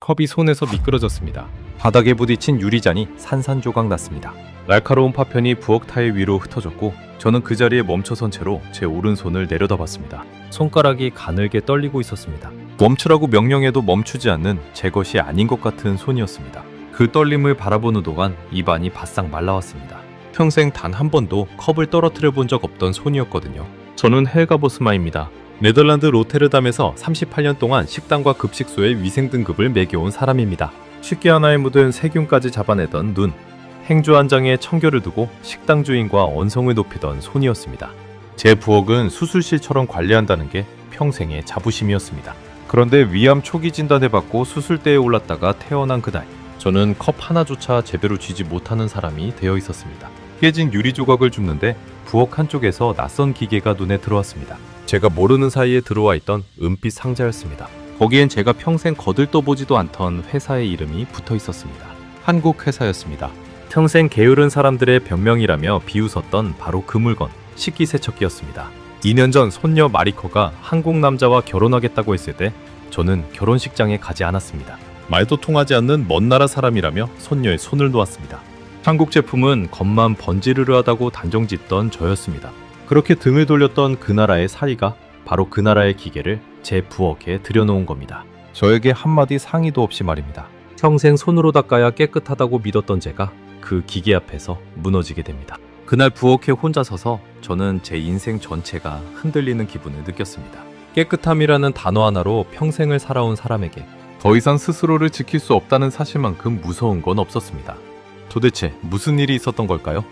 컵이 손에서 미끄러졌습니다. 바닥에 부딪힌 유리잔이 산산조각 났습니다. 날카로운 파편이 부엌 타일 위로 흩어졌고 저는 그 자리에 멈춰선 채로 제 오른손을 내려다봤습니다. 손가락이 가늘게 떨리고 있었습니다. 멈추라고 명령해도 멈추지 않는 제 것이 아닌 것 같은 손이었습니다. 그 떨림을 바라보는 동안 입안이 바싹 말라왔습니다. 평생 단 한 번도 컵을 떨어뜨려 본 적 없던 손이었거든요. 저는 헬가 보스마입니다. 네덜란드 로테르담에서 38년 동안 식당과 급식소의 위생 등급을 매겨온 사람입니다. 식기 하나에 묻은 세균까지 잡아내던 눈, 행주 한 장에 청결을 두고 식당 주인과 언성을 높이던 손이었습니다. 제 부엌은 수술실처럼 관리한다는 게 평생의 자부심이었습니다. 그런데 위암 초기 진단을 받고 수술대에 올랐다가 태어난 그날, 저는 컵 하나조차 제대로 쥐지 못하는 사람이 되어 있었습니다. 깨진 유리 조각을 줍는데 부엌 한쪽에서 낯선 기계가 눈에 들어왔습니다. 제가 모르는 사이에 들어와 있던 은빛 상자였습니다. 거기엔 제가 평생 거들떠보지도 않던 회사의 이름이 붙어 있었습니다. 한국 회사였습니다. 평생 게으른 사람들의 변명이라며 비웃었던 바로 그 물건, 식기세척기였습니다. 2년 전 손녀 마리커가 한국 남자와 결혼하겠다고 했을 때 저는 결혼식장에 가지 않았습니다. 말도 통하지 않는 먼 나라 사람이라며 손녀의 손을 놓았습니다. 한국 제품은 겉만 번지르르하다고 단정짓던 저였습니다. 그렇게 등을 돌렸던 그 나라의 사위가 바로 그 나라의 기계를 제 부엌에 들여놓은 겁니다. 저에게 한마디 상의도 없이 말입니다. 평생 손으로 닦아야 깨끗하다고 믿었던 제가 그 기계 앞에서 무너지게 됩니다. 그날 부엌에 혼자 서서 저는 제 인생 전체가 흔들리는 기분을 느꼈습니다. 깨끗함이라는 단어 하나로 평생을 살아온 사람에게 더 이상 스스로를 지킬 수 없다는 사실만큼 무서운 건 없었습니다. 도대체 무슨 일이 있었던 걸까요?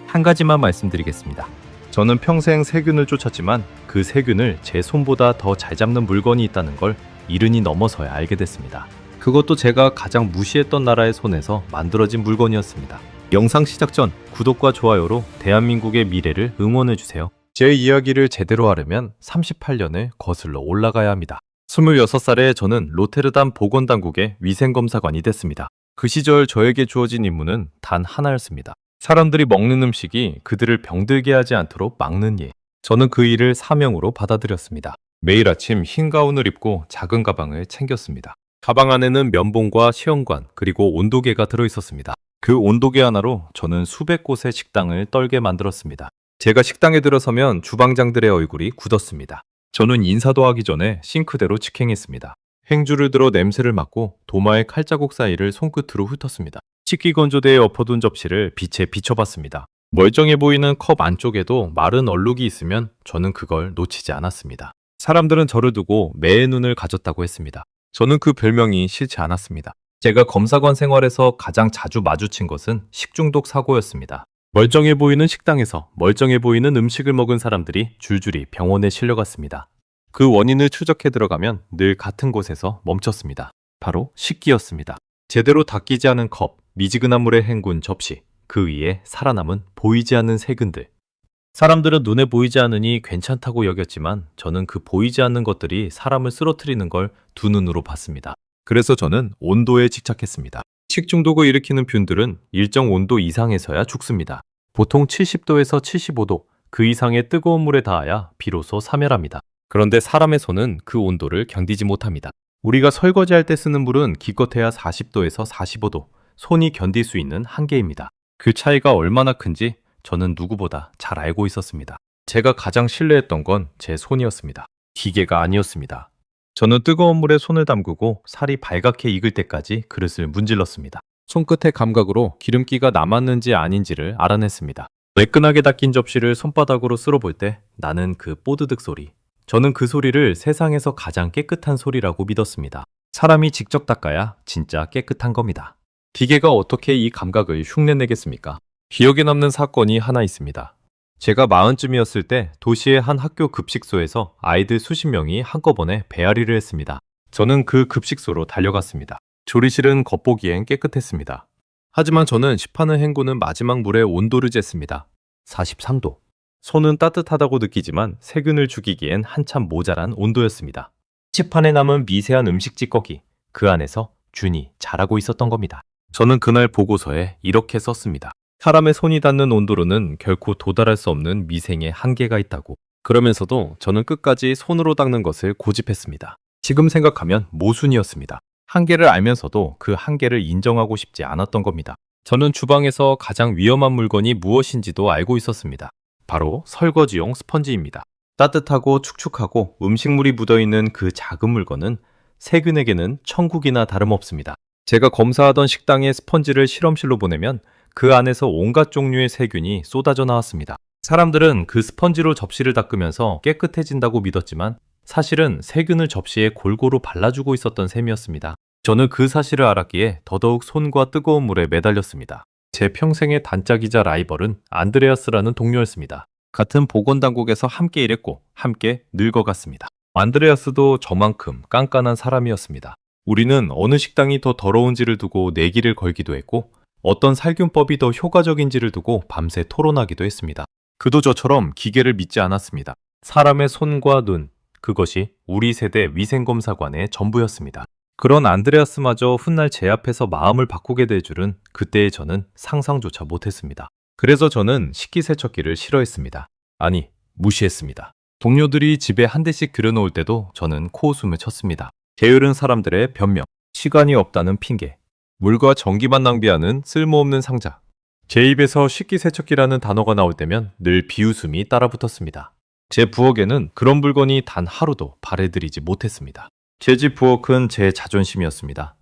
한 가지만 말씀드리겠습니다. 저는 평생 세균을 쫓았지만 그 세균을 제 손보다 더 잘 잡는 물건이 있다는 걸 이른이 넘어서야 알게 됐습니다. 그것도 제가 가장 무시했던 나라의 손에서 만들어진 물건이었습니다. 영상 시작 전 구독과 좋아요로 대한민국의 미래를 응원해주세요. 제 이야기를 제대로 하려면 38년을 거슬러 올라가야 합니다. 26살에 저는 로테르담 보건당국의 위생검사관이 됐습니다. 그 시절 저에게 주어진 임무는 단 하나였습니다. 사람들이 먹는 음식이 그들을 병들게 하지 않도록 막는 일. 저는 그 일을 사명으로 받아들였습니다. 매일 아침 흰 가운을 입고 작은 가방을 챙겼습니다. 가방 안에는 면봉과 시험관 그리고 온도계가 들어있었습니다. 그 온도계 하나로 저는 수백 곳의 식당을 떨게 만들었습니다. 제가 식당에 들어서면 주방장들의 얼굴이 굳었습니다. 저는 인사도 하기 전에 싱크대로 직행했습니다. 행주를 들어 냄새를 맡고 도마의 칼자국 사이를 손끝으로 훑었습니다. 식기건조대에 엎어둔 접시를 빛에 비춰봤습니다. 멀쩡해 보이는 컵 안쪽에도 마른 얼룩이 있으면 저는 그걸 놓치지 않았습니다. 사람들은 저를 두고 매의 눈을 가졌다고 했습니다. 저는 그 별명이 싫지 않았습니다. 제가 검사관 생활에서 가장 자주 마주친 것은 식중독 사고였습니다. 멀쩡해 보이는 식당에서 멀쩡해 보이는 음식을 먹은 사람들이 줄줄이 병원에 실려갔습니다. 그 원인을 추적해 들어가면 늘 같은 곳에서 멈췄습니다. 바로 식기였습니다. 제대로 닦이지 않은 컵, 미지근한 물에 헹군 접시, 그 위에 살아남은 보이지 않는 세균들. 사람들은 눈에 보이지 않으니 괜찮다고 여겼지만 저는 그 보이지 않는 것들이 사람을 쓰러뜨리는 걸 두 눈으로 봤습니다. 그래서 저는 온도에 집착했습니다. 식중독을 일으키는 균들은 일정 온도 이상에서야 죽습니다. 보통 70도에서 75도, 그 이상의 뜨거운 물에 닿아야 비로소 사멸합니다. 그런데 사람의 손은 그 온도를 견디지 못합니다. 우리가 설거지할 때 쓰는 물은 기껏해야 40도에서 45도, 손이 견딜 수 있는 한계입니다. 그 차이가 얼마나 큰지 저는 누구보다 잘 알고 있었습니다. 제가 가장 신뢰했던 건 제 손이었습니다. 기계가 아니었습니다. 저는 뜨거운 물에 손을 담그고 살이 발갛게 익을 때까지 그릇을 문질렀습니다. 손끝의 감각으로 기름기가 남았는지 아닌지를 알아냈습니다. 매끈하게 닦인 접시를 손바닥으로 쓸어볼 때 나는 그 뽀드득 소리. 저는 그 소리를 세상에서 가장 깨끗한 소리라고 믿었습니다. 사람이 직접 닦아야 진짜 깨끗한 겁니다. 기계가 어떻게 이 감각을 흉내내겠습니까? 기억에 남는 사건이 하나 있습니다. 제가 40쯤이었을 때 도시의 한 학교 급식소에서 아이들 수십 명이 한꺼번에 배앓이를 했습니다. 저는 그 급식소로 달려갔습니다. 조리실은 겉보기엔 깨끗했습니다. 하지만 저는 시판을 헹구는 마지막 물의 온도를 쟀습니다. 43도. 손은 따뜻하다고 느끼지만 세균을 죽이기엔 한참 모자란 온도였습니다. 시판에 남은 미세한 음식 찌꺼기, 그 안에서 균이 자라고 있었던 겁니다. 저는 그날 보고서에 이렇게 썼습니다. 사람의 손이 닿는 온도로는 결코 도달할 수 없는 미생의 한계가 있다고. 그러면서도 저는 끝까지 손으로 닦는 것을 고집했습니다. 지금 생각하면 모순이었습니다. 한계를 알면서도 그 한계를 인정하고 싶지 않았던 겁니다. 저는 주방에서 가장 위험한 물건이 무엇인지도 알고 있었습니다. 바로 설거지용 스펀지입니다. 따뜻하고 축축하고 음식물이 묻어있는 그 작은 물건은 세균에게는 천국이나 다름없습니다. 제가 검사하던 식당에 스펀지를 실험실로 보내면 그 안에서 온갖 종류의 세균이 쏟아져 나왔습니다. 사람들은 그 스펀지로 접시를 닦으면서 깨끗해진다고 믿었지만 사실은 세균을 접시에 골고루 발라주고 있었던 셈이었습니다. 저는 그 사실을 알았기에 더더욱 손과 뜨거운 물에 매달렸습니다. 제 평생의 단짝이자 라이벌은 안드레아스라는 동료였습니다. 같은 보건당국에서 함께 일했고 함께 늙어갔습니다. 안드레아스도 저만큼 깐깐한 사람이었습니다. 우리는 어느 식당이 더 더러운지를 두고 내기를 걸기도 했고 어떤 살균법이 더 효과적인지를 두고 밤새 토론하기도 했습니다. 그도 저처럼 기계를 믿지 않았습니다. 사람의 손과 눈, 그것이 우리 세대 위생검사관의 전부였습니다. 그런 안드레아스마저 훗날 제 앞에서 마음을 바꾸게 될 줄은 그때의 저는 상상조차 못했습니다. 그래서 저는 식기세척기를 싫어했습니다. 아니, 무시했습니다. 동료들이 집에 한 대씩 들여놓을 때도 저는 코웃음을 쳤습니다. 게으른 사람들의 변명, 시간이 없다는 핑계, 물과 전기만 낭비하는 쓸모없는 상자. 제 입에서 식기세척기라는 단어가 나올 때면 늘 비웃음이 따라붙었습니다. 제 부엌에는 그런 물건이 단 하루도 발해들이지 못했습니다. 제 집 부엌은 제 자존심이었습니다.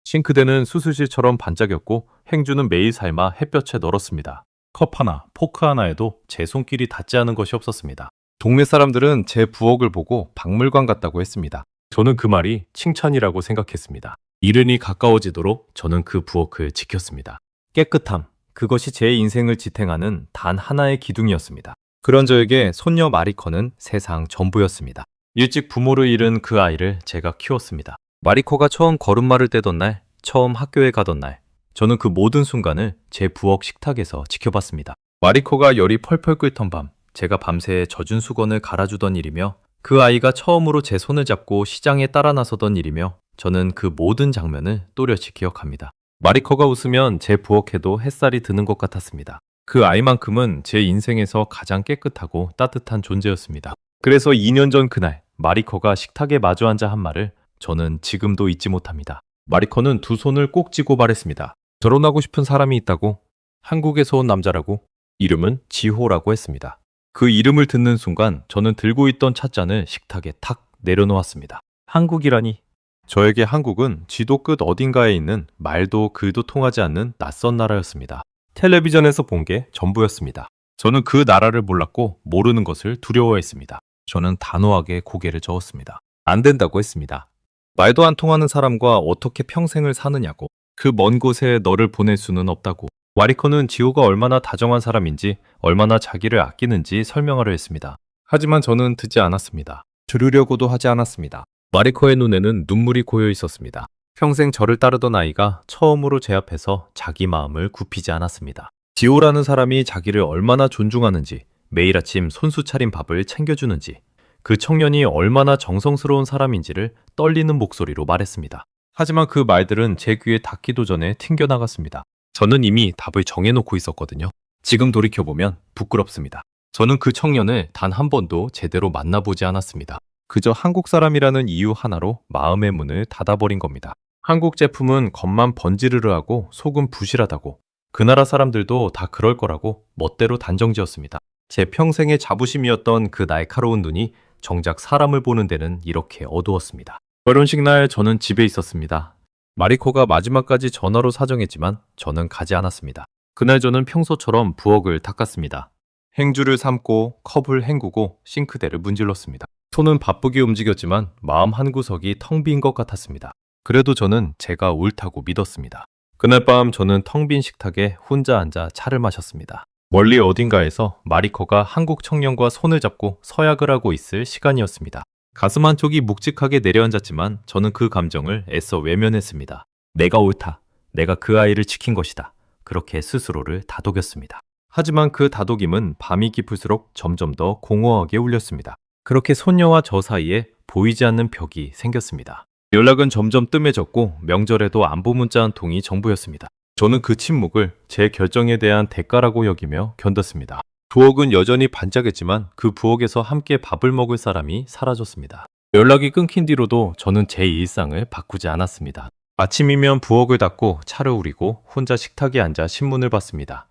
싱크대는 수술실처럼 반짝였고 행주는 매일 삶아 햇볕에 널었습니다. 컵 하나, 포크 하나에도 제 손길이 닿지 않은 것이 없었습니다. 동네 사람들은 제 부엌을 보고 박물관 같다고 했습니다. 저는 그 말이 칭찬이라고 생각했습니다. 이른이 가까워지도록 저는 그 부엌을 지켰습니다. 깨끗함, 그것이 제 인생을 지탱하는 단 하나의 기둥이었습니다. 그런 저에게 손녀 마리코는 세상 전부였습니다. 일찍 부모를 잃은 그 아이를 제가 키웠습니다. 마리코가 처음 걸음마를 떼던 날, 처음 학교에 가던 날, 저는 그 모든 순간을 제 부엌 식탁에서 지켜봤습니다. 마리코가 열이 펄펄 끓던 밤, 제가 밤새 젖은 수건을 갈아주던 일이며 그 아이가 처음으로 제 손을 잡고 시장에 따라 나서던 일이며 저는 그 모든 장면을 또렷이 기억합니다. 마리코가 웃으면 제 부엌에도 햇살이 드는 것 같았습니다. 그 아이만큼은 제 인생에서 가장 깨끗하고 따뜻한 존재였습니다. 그래서 2년 전 그날 마리코가 식탁에 마주 앉아 한 말을 저는 지금도 잊지 못합니다. 마리코는 두 손을 꼭 쥐고 말했습니다. 결혼하고 싶은 사람이 있다고, 한국에서 온 남자라고, 이름은 지호라고 했습니다. 그 이름을 듣는 순간 저는 들고 있던 찻잔을 식탁에 탁 내려놓았습니다. 한국이라니. 저에게 한국은 지도 끝 어딘가에 있는 말도 글도 통하지 않는 낯선 나라였습니다. 텔레비전에서 본 게 전부였습니다. 저는 그 나라를 몰랐고 모르는 것을 두려워했습니다. 저는 단호하게 고개를 저었습니다. 안 된다고 했습니다. 말도 안 통하는 사람과 어떻게 평생을 사느냐고. 그 먼 곳에 너를 보낼 수는 없다고. 마리코는 지호가 얼마나 다정한 사람인지, 얼마나 자기를 아끼는지 설명하려 했습니다. 하지만 저는 듣지 않았습니다. 들으려고도 하지 않았습니다. 마리코의 눈에는 눈물이 고여 있었습니다. 평생 저를 따르던 아이가 처음으로 제 앞에서 자기 마음을 굽히지 않았습니다. 지호라는 사람이 자기를 얼마나 존중하는지, 매일 아침 손수 차린 밥을 챙겨주는지, 그 청년이 얼마나 정성스러운 사람인지를 떨리는 목소리로 말했습니다. 하지만 그 말들은 제 귀에 닿기도 전에 튕겨나갔습니다. 저는 이미 답을 정해놓고 있었거든요. 지금 돌이켜보면 부끄럽습니다. 저는 그 청년을 단 한 번도 제대로 만나보지 않았습니다. 그저 한국 사람이라는 이유 하나로 마음의 문을 닫아버린 겁니다. 한국 제품은 겉만 번지르르하고 속은 부실하다고, 그 나라 사람들도 다 그럴 거라고 멋대로 단정지었습니다. 제 평생의 자부심이었던 그 날카로운 눈이 정작 사람을 보는 데는 이렇게 어두웠습니다. 결혼식 날 저는 집에 있었습니다. 마리코가 마지막까지 전화로 사정했지만 저는 가지 않았습니다. 그날 저는 평소처럼 부엌을 닦았습니다. 행주를 삶고 컵을 헹구고 싱크대를 문질렀습니다. 손은 바쁘게 움직였지만 마음 한구석이 텅 빈 것 같았습니다. 그래도 저는 제가 옳다고 믿었습니다. 그날 밤 저는 텅 빈 식탁에 혼자 앉아 차를 마셨습니다. 멀리 어딘가에서 마리코가 한국 청년과 손을 잡고 서약을 하고 있을 시간이었습니다. 가슴 한쪽이 묵직하게 내려앉았지만 저는 그 감정을 애써 외면했습니다. 내가 옳다. 내가 그 아이를 지킨 것이다. 그렇게 스스로를 다독였습니다. 하지만 그 다독임은 밤이 깊을수록 점점 더 공허하게 울렸습니다. 그렇게 손녀와 저 사이에 보이지 않는 벽이 생겼습니다. 연락은 점점 뜸해졌고 명절에도 안부 문자 한 통이 전부였습니다. 저는 그 침묵을 제 결정에 대한 대가라고 여기며 견뎠습니다. 부엌은 여전히 반짝했지만 그 부엌에서 함께 밥을 먹을 사람이 사라졌습니다. 연락이 끊긴 뒤로도 저는 제 일상을 바꾸지 않았습니다. 아침이면 부엌을 닫고 차를 우리고 혼자 식탁에 앉아 신문을 봤습니다.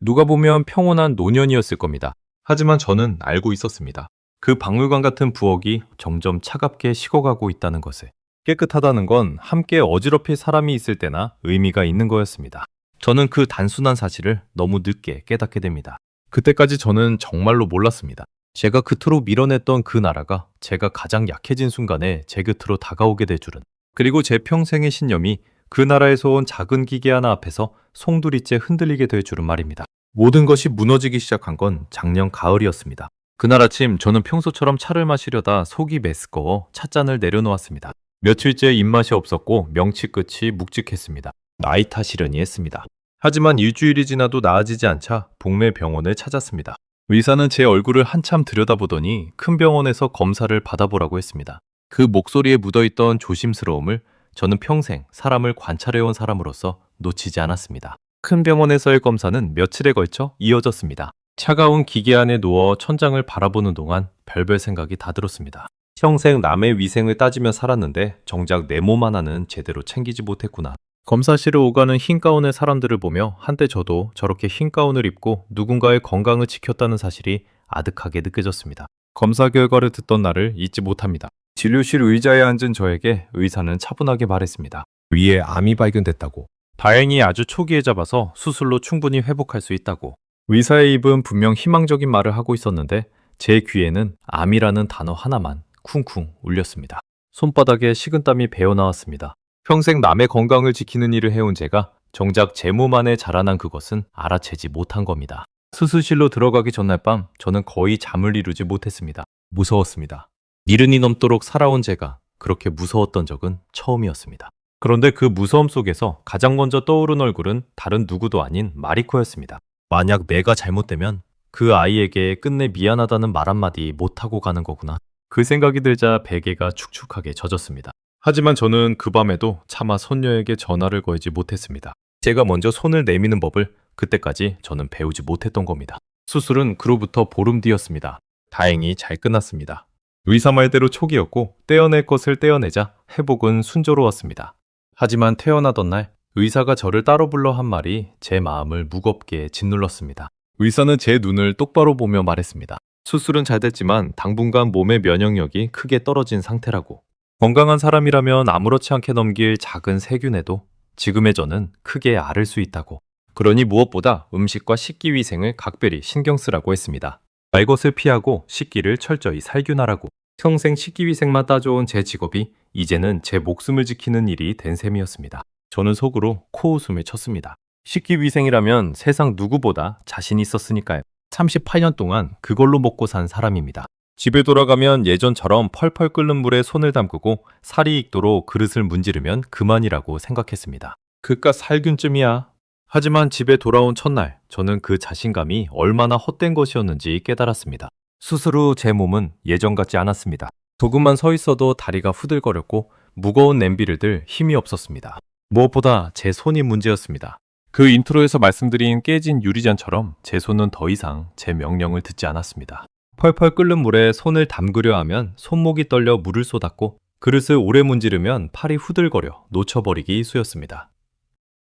누가 보면 평온한 노년이었을 겁니다. 하지만 저는 알고 있었습니다. 그 박물관 같은 부엌이 점점 차갑게 식어가고 있다는 것을. 깨끗하다는 건 함께 어지럽힐 사람이 있을 때나 의미가 있는 거였습니다. 저는 그 단순한 사실을 너무 늦게 깨닫게 됩니다. 그때까지 저는 정말로 몰랐습니다. 제가 그토록 밀어냈던 그 나라가 제가 가장 약해진 순간에 제 곁으로 다가오게 될 줄은. 그리고 제 평생의 신념이 그 나라에서 온 작은 기계 하나 앞에서 송두리째 흔들리게 될 줄은 말입니다. 모든 것이 무너지기 시작한 건 작년 가을이었습니다. 그날 아침 저는 평소처럼 차를 마시려다 속이 메스꺼워 찻잔을 내려놓았습니다. 며칠째 입맛이 없었고 명치 끝이 묵직했습니다. 나이 탓이려니 했습니다. 하지만 일주일이 지나도 나아지지 않자 동네 병원을 찾았습니다. 의사는 제 얼굴을 한참 들여다보더니 큰 병원에서 검사를 받아보라고 했습니다. 그 목소리에 묻어있던 조심스러움을 저는 평생 사람을 관찰해온 사람으로서 놓치지 않았습니다. 큰 병원에서의 검사는 며칠에 걸쳐 이어졌습니다. 차가운 기계 안에 누워 천장을 바라보는 동안 별별 생각이 다 들었습니다. 평생 남의 위생을 따지며 살았는데 정작 내 몸 하나는 제대로 챙기지 못했구나. 검사실을 오가는 흰 가운의 사람들을 보며 한때 저도 저렇게 흰 가운을 입고 누군가의 건강을 지켰다는 사실이 아득하게 느껴졌습니다. 검사 결과를 듣던 날을 잊지 못합니다. 진료실 의자에 앉은 저에게 의사는 차분하게 말했습니다. 위에 암이 발견됐다고. 다행히 아주 초기에 잡아서 수술로 충분히 회복할 수 있다고. 의사의 입은 분명 희망적인 말을 하고 있었는데 제 귀에는 암이라는 단어 하나만 쿵쿵 울렸습니다. 손바닥에 식은땀이 배어나왔습니다. 평생 남의 건강을 지키는 일을 해온 제가 정작 제 몸 안에 자라난 그것은 알아채지 못한 겁니다. 수술실로 들어가기 전날 밤 저는 거의 잠을 이루지 못했습니다. 무서웠습니다. 70이 넘도록 살아온 제가 그렇게 무서웠던 적은 처음이었습니다. 그런데 그 무서움 속에서 가장 먼저 떠오른 얼굴은 다른 누구도 아닌 마리코였습니다. 만약 내가 잘못되면 그 아이에게 끝내 미안하다는 말 한마디 못하고 가는 거구나. 그 생각이 들자 베개가 축축하게 젖었습니다. 하지만 저는 그 밤에도 차마 손녀에게 전화를 걸지 못했습니다. 제가 먼저 손을 내미는 법을 그때까지 저는 배우지 못했던 겁니다. 수술은 그로부터 보름 뒤였습니다. 다행히 잘 끝났습니다. 의사 말대로 초기였고 떼어낼 것을 떼어내자 회복은 순조로웠습니다. 하지만 퇴원하던 날 의사가 저를 따로 불러 한 말이 제 마음을 무겁게 짓눌렀습니다. 의사는 제 눈을 똑바로 보며 말했습니다. 수술은 잘 됐지만 당분간 몸의 면역력이 크게 떨어진 상태라고. 건강한 사람이라면 아무렇지 않게 넘길 작은 세균에도 지금의 저는 크게 앓을 수 있다고. 그러니 무엇보다 음식과 식기 위생을 각별히 신경 쓰라고 했습니다. 말 것을 피하고 식기를 철저히 살균하라고. 평생 식기 위생만 따져온 제 직업이 이제는 제 목숨을 지키는 일이 된 셈이었습니다. 저는 속으로 코웃음을 쳤습니다. 식기 위생이라면 세상 누구보다 자신 있었으니까요. 38년 동안 그걸로 먹고 산 사람입니다. 집에 돌아가면 예전처럼 펄펄 끓는 물에 손을 담그고 살이 익도록 그릇을 문지르면 그만이라고 생각했습니다. 그깟 살균쯤이야. 하지만 집에 돌아온 첫날 저는 그 자신감이 얼마나 헛된 것이었는지 깨달았습니다. 수술 후 제 몸은 예전 같지 않았습니다. 조금만 서 있어도 다리가 후들거렸고 무거운 냄비를 들 힘이 없었습니다. 무엇보다 제 손이 문제였습니다. 그 인트로에서 말씀드린 깨진 유리잔처럼 제 손은 더 이상 제 명령을 듣지 않았습니다. 펄펄 끓는 물에 손을 담그려 하면 손목이 떨려 물을 쏟았고 그릇을 오래 문지르면 팔이 후들거려 놓쳐버리기 일쑤였습니다.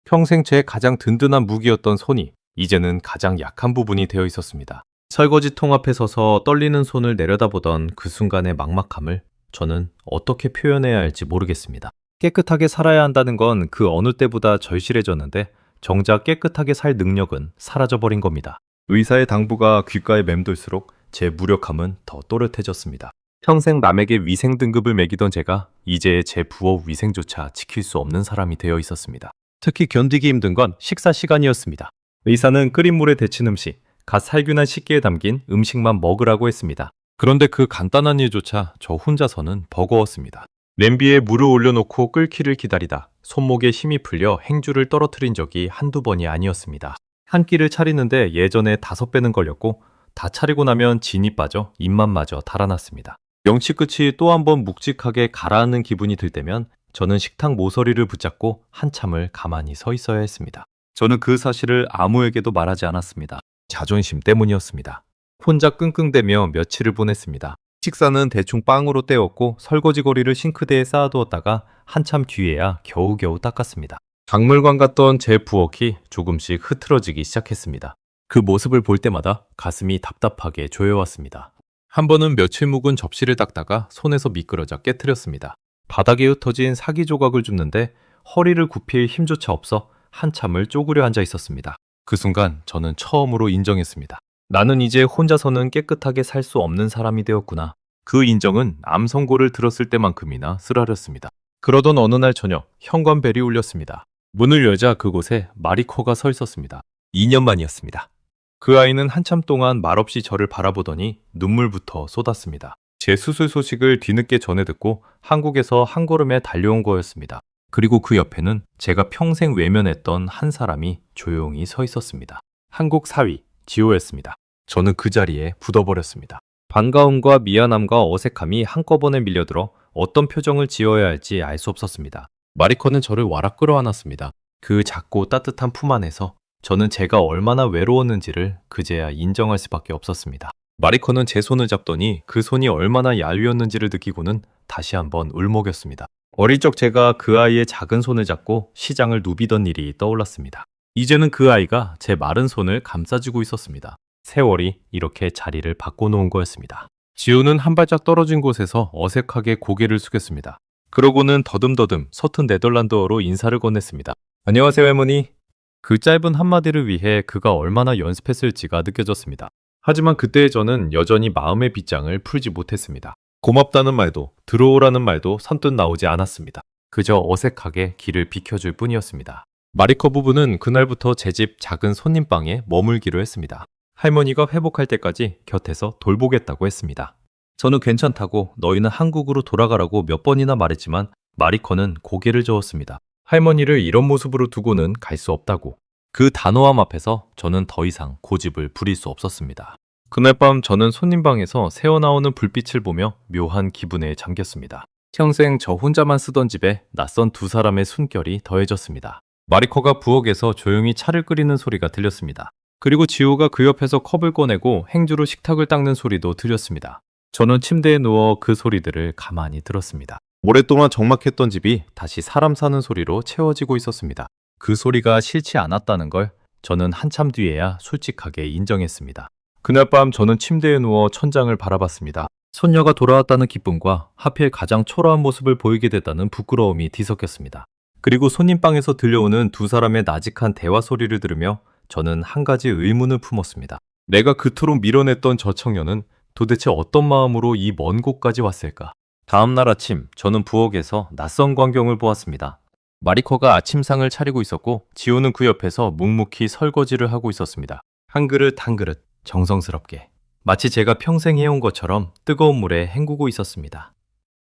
평생 제 가장 든든한 무기였던 손이 이제는 가장 약한 부분이 되어 있었습니다. 설거지통 앞에 서서 떨리는 손을 내려다보던 그 순간의 막막함을 저는 어떻게 표현해야 할지 모르겠습니다. 깨끗하게 살아야 한다는 건 그 어느 때보다 절실해졌는데 정작 깨끗하게 살 능력은 사라져버린 겁니다. 의사의 당부가 귓가에 맴돌수록 제 무력함은 더 또렷해졌습니다. 평생 남에게 위생 등급을 매기던 제가 이제 제 부엌 위생조차 지킬 수 없는 사람이 되어 있었습니다. 특히 견디기 힘든 건 식사 시간이었습니다. 의사는 끓인 물에 데친 음식, 갓 살균한 식기에 담긴 음식만 먹으라고 했습니다. 그런데 그 간단한 일조차 저 혼자서는 버거웠습니다. 냄비에 물을 올려놓고 끓기를 기다리다 손목에 힘이 풀려 행주를 떨어뜨린 적이 한두 번이 아니었습니다. 한 끼를 차리는데 예전에 5배는 걸렸고 다 차리고 나면 진이 빠져 입맛마저 달아났습니다. 명치 끝이 또 한 번 묵직하게 가라앉는 기분이 들 때면 저는 식탁 모서리를 붙잡고 한참을 가만히 서 있어야 했습니다. 저는 그 사실을 아무에게도 말하지 않았습니다. 자존심 때문이었습니다. 혼자 끙끙대며 며칠을 보냈습니다. 식사는 대충 빵으로 때웠고 설거지 고리를 싱크대에 쌓아두었다가 한참 뒤에야 겨우겨우 닦았습니다. 박물관 갔던 제 부엌이 조금씩 흐트러지기 시작했습니다. 그 모습을 볼 때마다 가슴이 답답하게 조여왔습니다. 한 번은 며칠 묵은 접시를 닦다가 손에서 미끄러져 깨트렸습니다. 바닥에 흩어진 사기 조각을 줍는데 허리를 굽힐 힘조차 없어 한참을 쪼그려 앉아 있었습니다. 그 순간 저는 처음으로 인정했습니다. 나는 이제 혼자서는 깨끗하게 살 수 없는 사람이 되었구나. 그 인정은 암 선고를 들었을 때만큼이나 쓰라렸습니다. 그러던 어느 날 저녁 현관벨이 울렸습니다. 문을 열자 그곳에 마리코가 서 있었습니다. 2년 만이었습니다. 그 아이는 한참 동안 말없이 저를 바라보더니 눈물부터 쏟았습니다. 제 수술 소식을 뒤늦게 전해 듣고 한국에서 한 걸음에 달려온 거였습니다. 그리고 그 옆에는 제가 평생 외면했던 한 사람이 조용히 서 있었습니다. 한국 사위 지호였습니다. 저는 그 자리에 굳어버렸습니다. 반가움과 미안함과 어색함이 한꺼번에 밀려들어 어떤 표정을 지어야 할지 알 수 없었습니다. 마리코는 저를 와락 끌어안았습니다. 그 작고 따뜻한 품 안에서 저는 제가 얼마나 외로웠는지를 그제야 인정할 수밖에 없었습니다. 마리코는 제 손을 잡더니 그 손이 얼마나 얄미웠는지를 느끼고는 다시 한번 울먹였습니다. 어릴 적 제가 그 아이의 작은 손을 잡고 시장을 누비던 일이 떠올랐습니다. 이제는 그 아이가 제 마른 손을 감싸주고 있었습니다. 세월이 이렇게 자리를 바꿔놓은 거였습니다. 지우는 한 발짝 떨어진 곳에서 어색하게 고개를 숙였습니다. 그러고는 더듬더듬 서툰 네덜란드어로 인사를 건넸습니다. 안녕하세요, 할머니. 그 짧은 한마디를 위해 그가 얼마나 연습했을지가 느껴졌습니다. 하지만 그때의 저는 여전히 마음의 빗장을 풀지 못했습니다. 고맙다는 말도 들어오라는 말도 선뜻 나오지 않았습니다. 그저 어색하게 길을 비켜줄 뿐이었습니다. 마리코 부부는 그날부터 제 집 작은 손님방에 머물기로 했습니다. 할머니가 회복할 때까지 곁에서 돌보겠다고 했습니다. 저는 괜찮다고 너희는 한국으로 돌아가라고 몇 번이나 말했지만 마리코는 고개를 저었습니다. 할머니를 이런 모습으로 두고는 갈 수 없다고. 그 단호함 앞에서 저는 더 이상 고집을 부릴 수 없었습니다. 그날 밤 저는 손님방에서 새어나오는 불빛을 보며 묘한 기분에 잠겼습니다. 평생 저 혼자만 쓰던 집에 낯선 두 사람의 숨결이 더해졌습니다. 마리코가 부엌에서 조용히 차를 끓이는 소리가 들렸습니다. 그리고 지호가 그 옆에서 컵을 꺼내고 행주로 식탁을 닦는 소리도 들렸습니다. 저는 침대에 누워 그 소리들을 가만히 들었습니다. 오랫동안 적막했던 집이 다시 사람 사는 소리로 채워지고 있었습니다. 그 소리가 싫지 않았다는 걸 저는 한참 뒤에야 솔직하게 인정했습니다. 그날 밤 저는 침대에 누워 천장을 바라봤습니다. 손녀가 돌아왔다는 기쁨과 하필 가장 초라한 모습을 보이게 됐다는 부끄러움이 뒤섞였습니다. 그리고 손님방에서 들려오는 두 사람의 나직한 대화 소리를 들으며 저는 한 가지 의문을 품었습니다. 내가 그토록 밀어냈던 저 청년은 도대체 어떤 마음으로 이 먼 곳까지 왔을까? 다음 날 아침 저는 부엌에서 낯선 광경을 보았습니다. 마리코가 아침상을 차리고 있었고 지호는 그 옆에서 묵묵히 설거지를 하고 있었습니다. 한 그릇 한 그릇 정성스럽게 마치 제가 평생 해온 것처럼 뜨거운 물에 헹구고 있었습니다.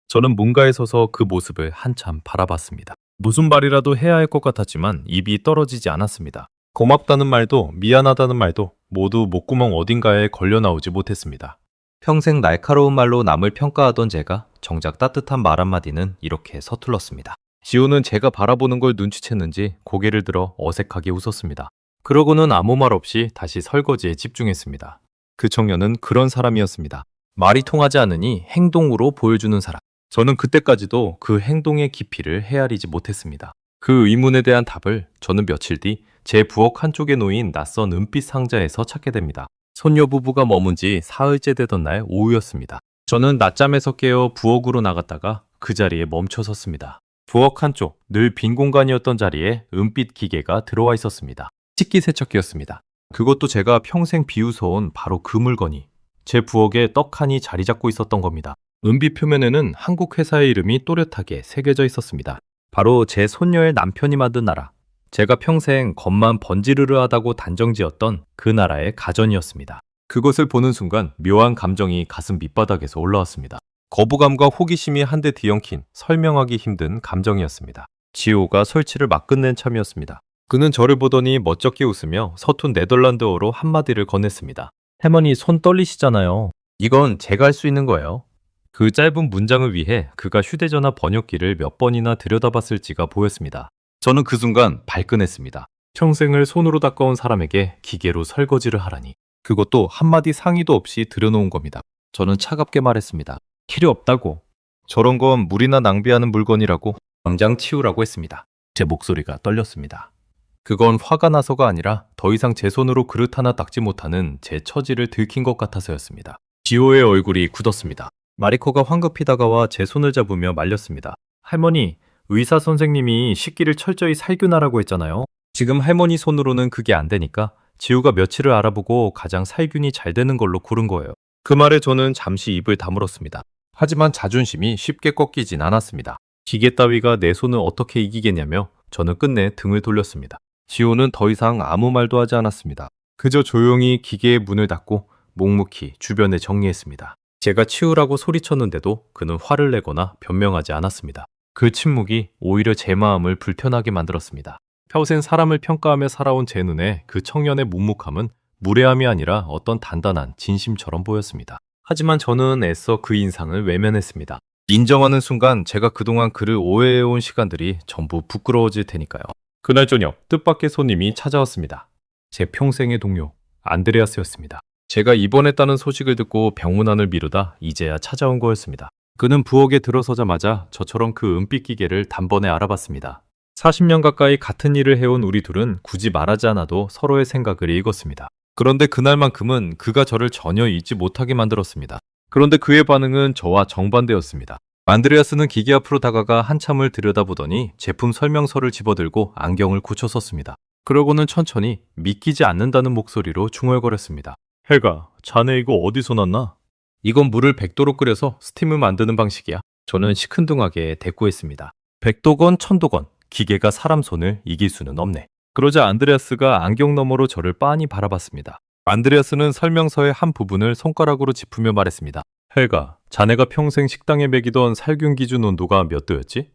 저는 문가에 서서 그 모습을 한참 바라봤습니다. 무슨 말이라도 해야 할 것 같았지만 입이 떨어지지 않았습니다. 고맙다는 말도 미안하다는 말도 모두 목구멍 어딘가에 걸려 나오지 못했습니다. 평생 날카로운 말로 남을 평가하던 제가 정작 따뜻한 말 한마디는 이렇게 서툴렀습니다. 지호는 제가 바라보는 걸 눈치챘는지 고개를 들어 어색하게 웃었습니다. 그러고는 아무 말 없이 다시 설거지에 집중했습니다. 그 청년은 그런 사람이었습니다. 말이 통하지 않으니 행동으로 보여주는 사람. 저는 그때까지도 그 행동의 깊이를 헤아리지 못했습니다. 그 의문에 대한 답을 저는 며칠 뒤 제 부엌 한쪽에 놓인 낯선 은빛 상자에서 찾게 됩니다. 손녀 부부가 머문 지 사흘째 되던 날 오후였습니다. 저는 낮잠에서 깨어 부엌으로 나갔다가 그 자리에 멈춰 섰습니다. 부엌 한쪽 늘 빈 공간이었던 자리에 은빛 기계가 들어와 있었습니다. 식기세척기였습니다. 그것도 제가 평생 비웃어온 바로 그 물건이 제 부엌에 떡하니 자리 잡고 있었던 겁니다. 은빛 표면에는 한국 회사의 이름이 또렷하게 새겨져 있었습니다. 바로 제 손녀의 남편이 만든 나라. 제가 평생 겉만 번지르르하다고 단정지었던 그 나라의 가전이었습니다. 그것을 보는 순간 묘한 감정이 가슴 밑바닥에서 올라왔습니다. 거부감과 호기심이 한데 뒤엉킨 설명하기 힘든 감정이었습니다. 지호가 설치를 막 끝낸 참이었습니다. 그는 저를 보더니 멋쩍게 웃으며 서툰 네덜란드어로 한마디를 건넸습니다. 할머니 손 떨리시잖아요. 이건 제가 할 수 있는 거예요. 그 짧은 문장을 위해 그가 휴대전화 번역기를 몇 번이나 들여다봤을지가 보였습니다. 저는 그 순간 발끈했습니다. 평생을 손으로 닦아온 사람에게 기계로 설거지를 하라니. 그것도 한마디 상의도 없이 들여놓은 겁니다. 저는 차갑게 말했습니다. 필요 없다고. 저런 건 물이나 낭비하는 물건이라고 당장 치우라고 했습니다. 제 목소리가 떨렸습니다. 그건 화가 나서가 아니라 더 이상 제 손으로 그릇 하나 닦지 못하는 제 처지를 들킨 것 같아서였습니다. 지호의 얼굴이 굳었습니다. 마리코가 황급히 다가와 제 손을 잡으며 말렸습니다. 할머니, 의사 선생님이 식기를 철저히 살균하라고 했잖아요. 지금 할머니 손으로는 그게 안 되니까 지우가 며칠을 알아보고 가장 살균이 잘 되는 걸로 고른 거예요. 그 말에 저는 잠시 입을 다물었습니다. 하지만 자존심이 쉽게 꺾이진 않았습니다. 기계 따위가 내 손을 어떻게 이기겠냐며 저는 끝내 등을 돌렸습니다. 지호는 더 이상 아무 말도 하지 않았습니다. 그저 조용히 기계의 문을 닫고 묵묵히 주변을 정리했습니다. 제가 치우라고 소리쳤는데도 그는 화를 내거나 변명하지 않았습니다. 그 침묵이 오히려 제 마음을 불편하게 만들었습니다. 평생 사람을 평가하며 살아온 제 눈에 그 청년의 묵묵함은 무례함이 아니라 어떤 단단한 진심처럼 보였습니다. 하지만 저는 애써 그 인상을 외면했습니다. 인정하는 순간 제가 그동안 그를 오해해온 시간들이 전부 부끄러워질 테니까요. 그날 저녁 뜻밖의 손님이 찾아왔습니다. 제 평생의 동료 안드레아스였습니다. 제가 입원했다는 소식을 듣고 병문 안을 미루다 이제야 찾아온 거였습니다. 그는 부엌에 들어서자마자 저처럼 그 은빛 기계를 단번에 알아봤습니다. 40년 가까이 같은 일을 해온 우리 둘은 굳이 말하지 않아도 서로의 생각을 읽었습니다. 그런데 그날만큼은 그가 저를 전혀 잊지 못하게 만들었습니다. 그런데 그의 반응은 저와 정반대였습니다. 안드레아스는 기계 앞으로 다가가 한참을 들여다보더니 제품 설명서를 집어들고 안경을 굳혀 썼습니다. 그러고는 천천히 믿기지 않는다는 목소리로 중얼거렸습니다. 헬가, 자네 이거 어디서 났나? 이건 물을 100도로 끓여서 스팀을 만드는 방식이야. 저는 시큰둥하게 대꾸했습니다. 100도건 1000도건 기계가 사람 손을 이길 수는 없네. 그러자 안드레아스가 안경 너머로 저를 빤히 바라봤습니다. 안드레아스는 설명서의 한 부분을 손가락으로 짚으며 말했습니다. 헬가, 자네가 평생 식당에 먹이던 살균 기준 온도가 몇 도였지?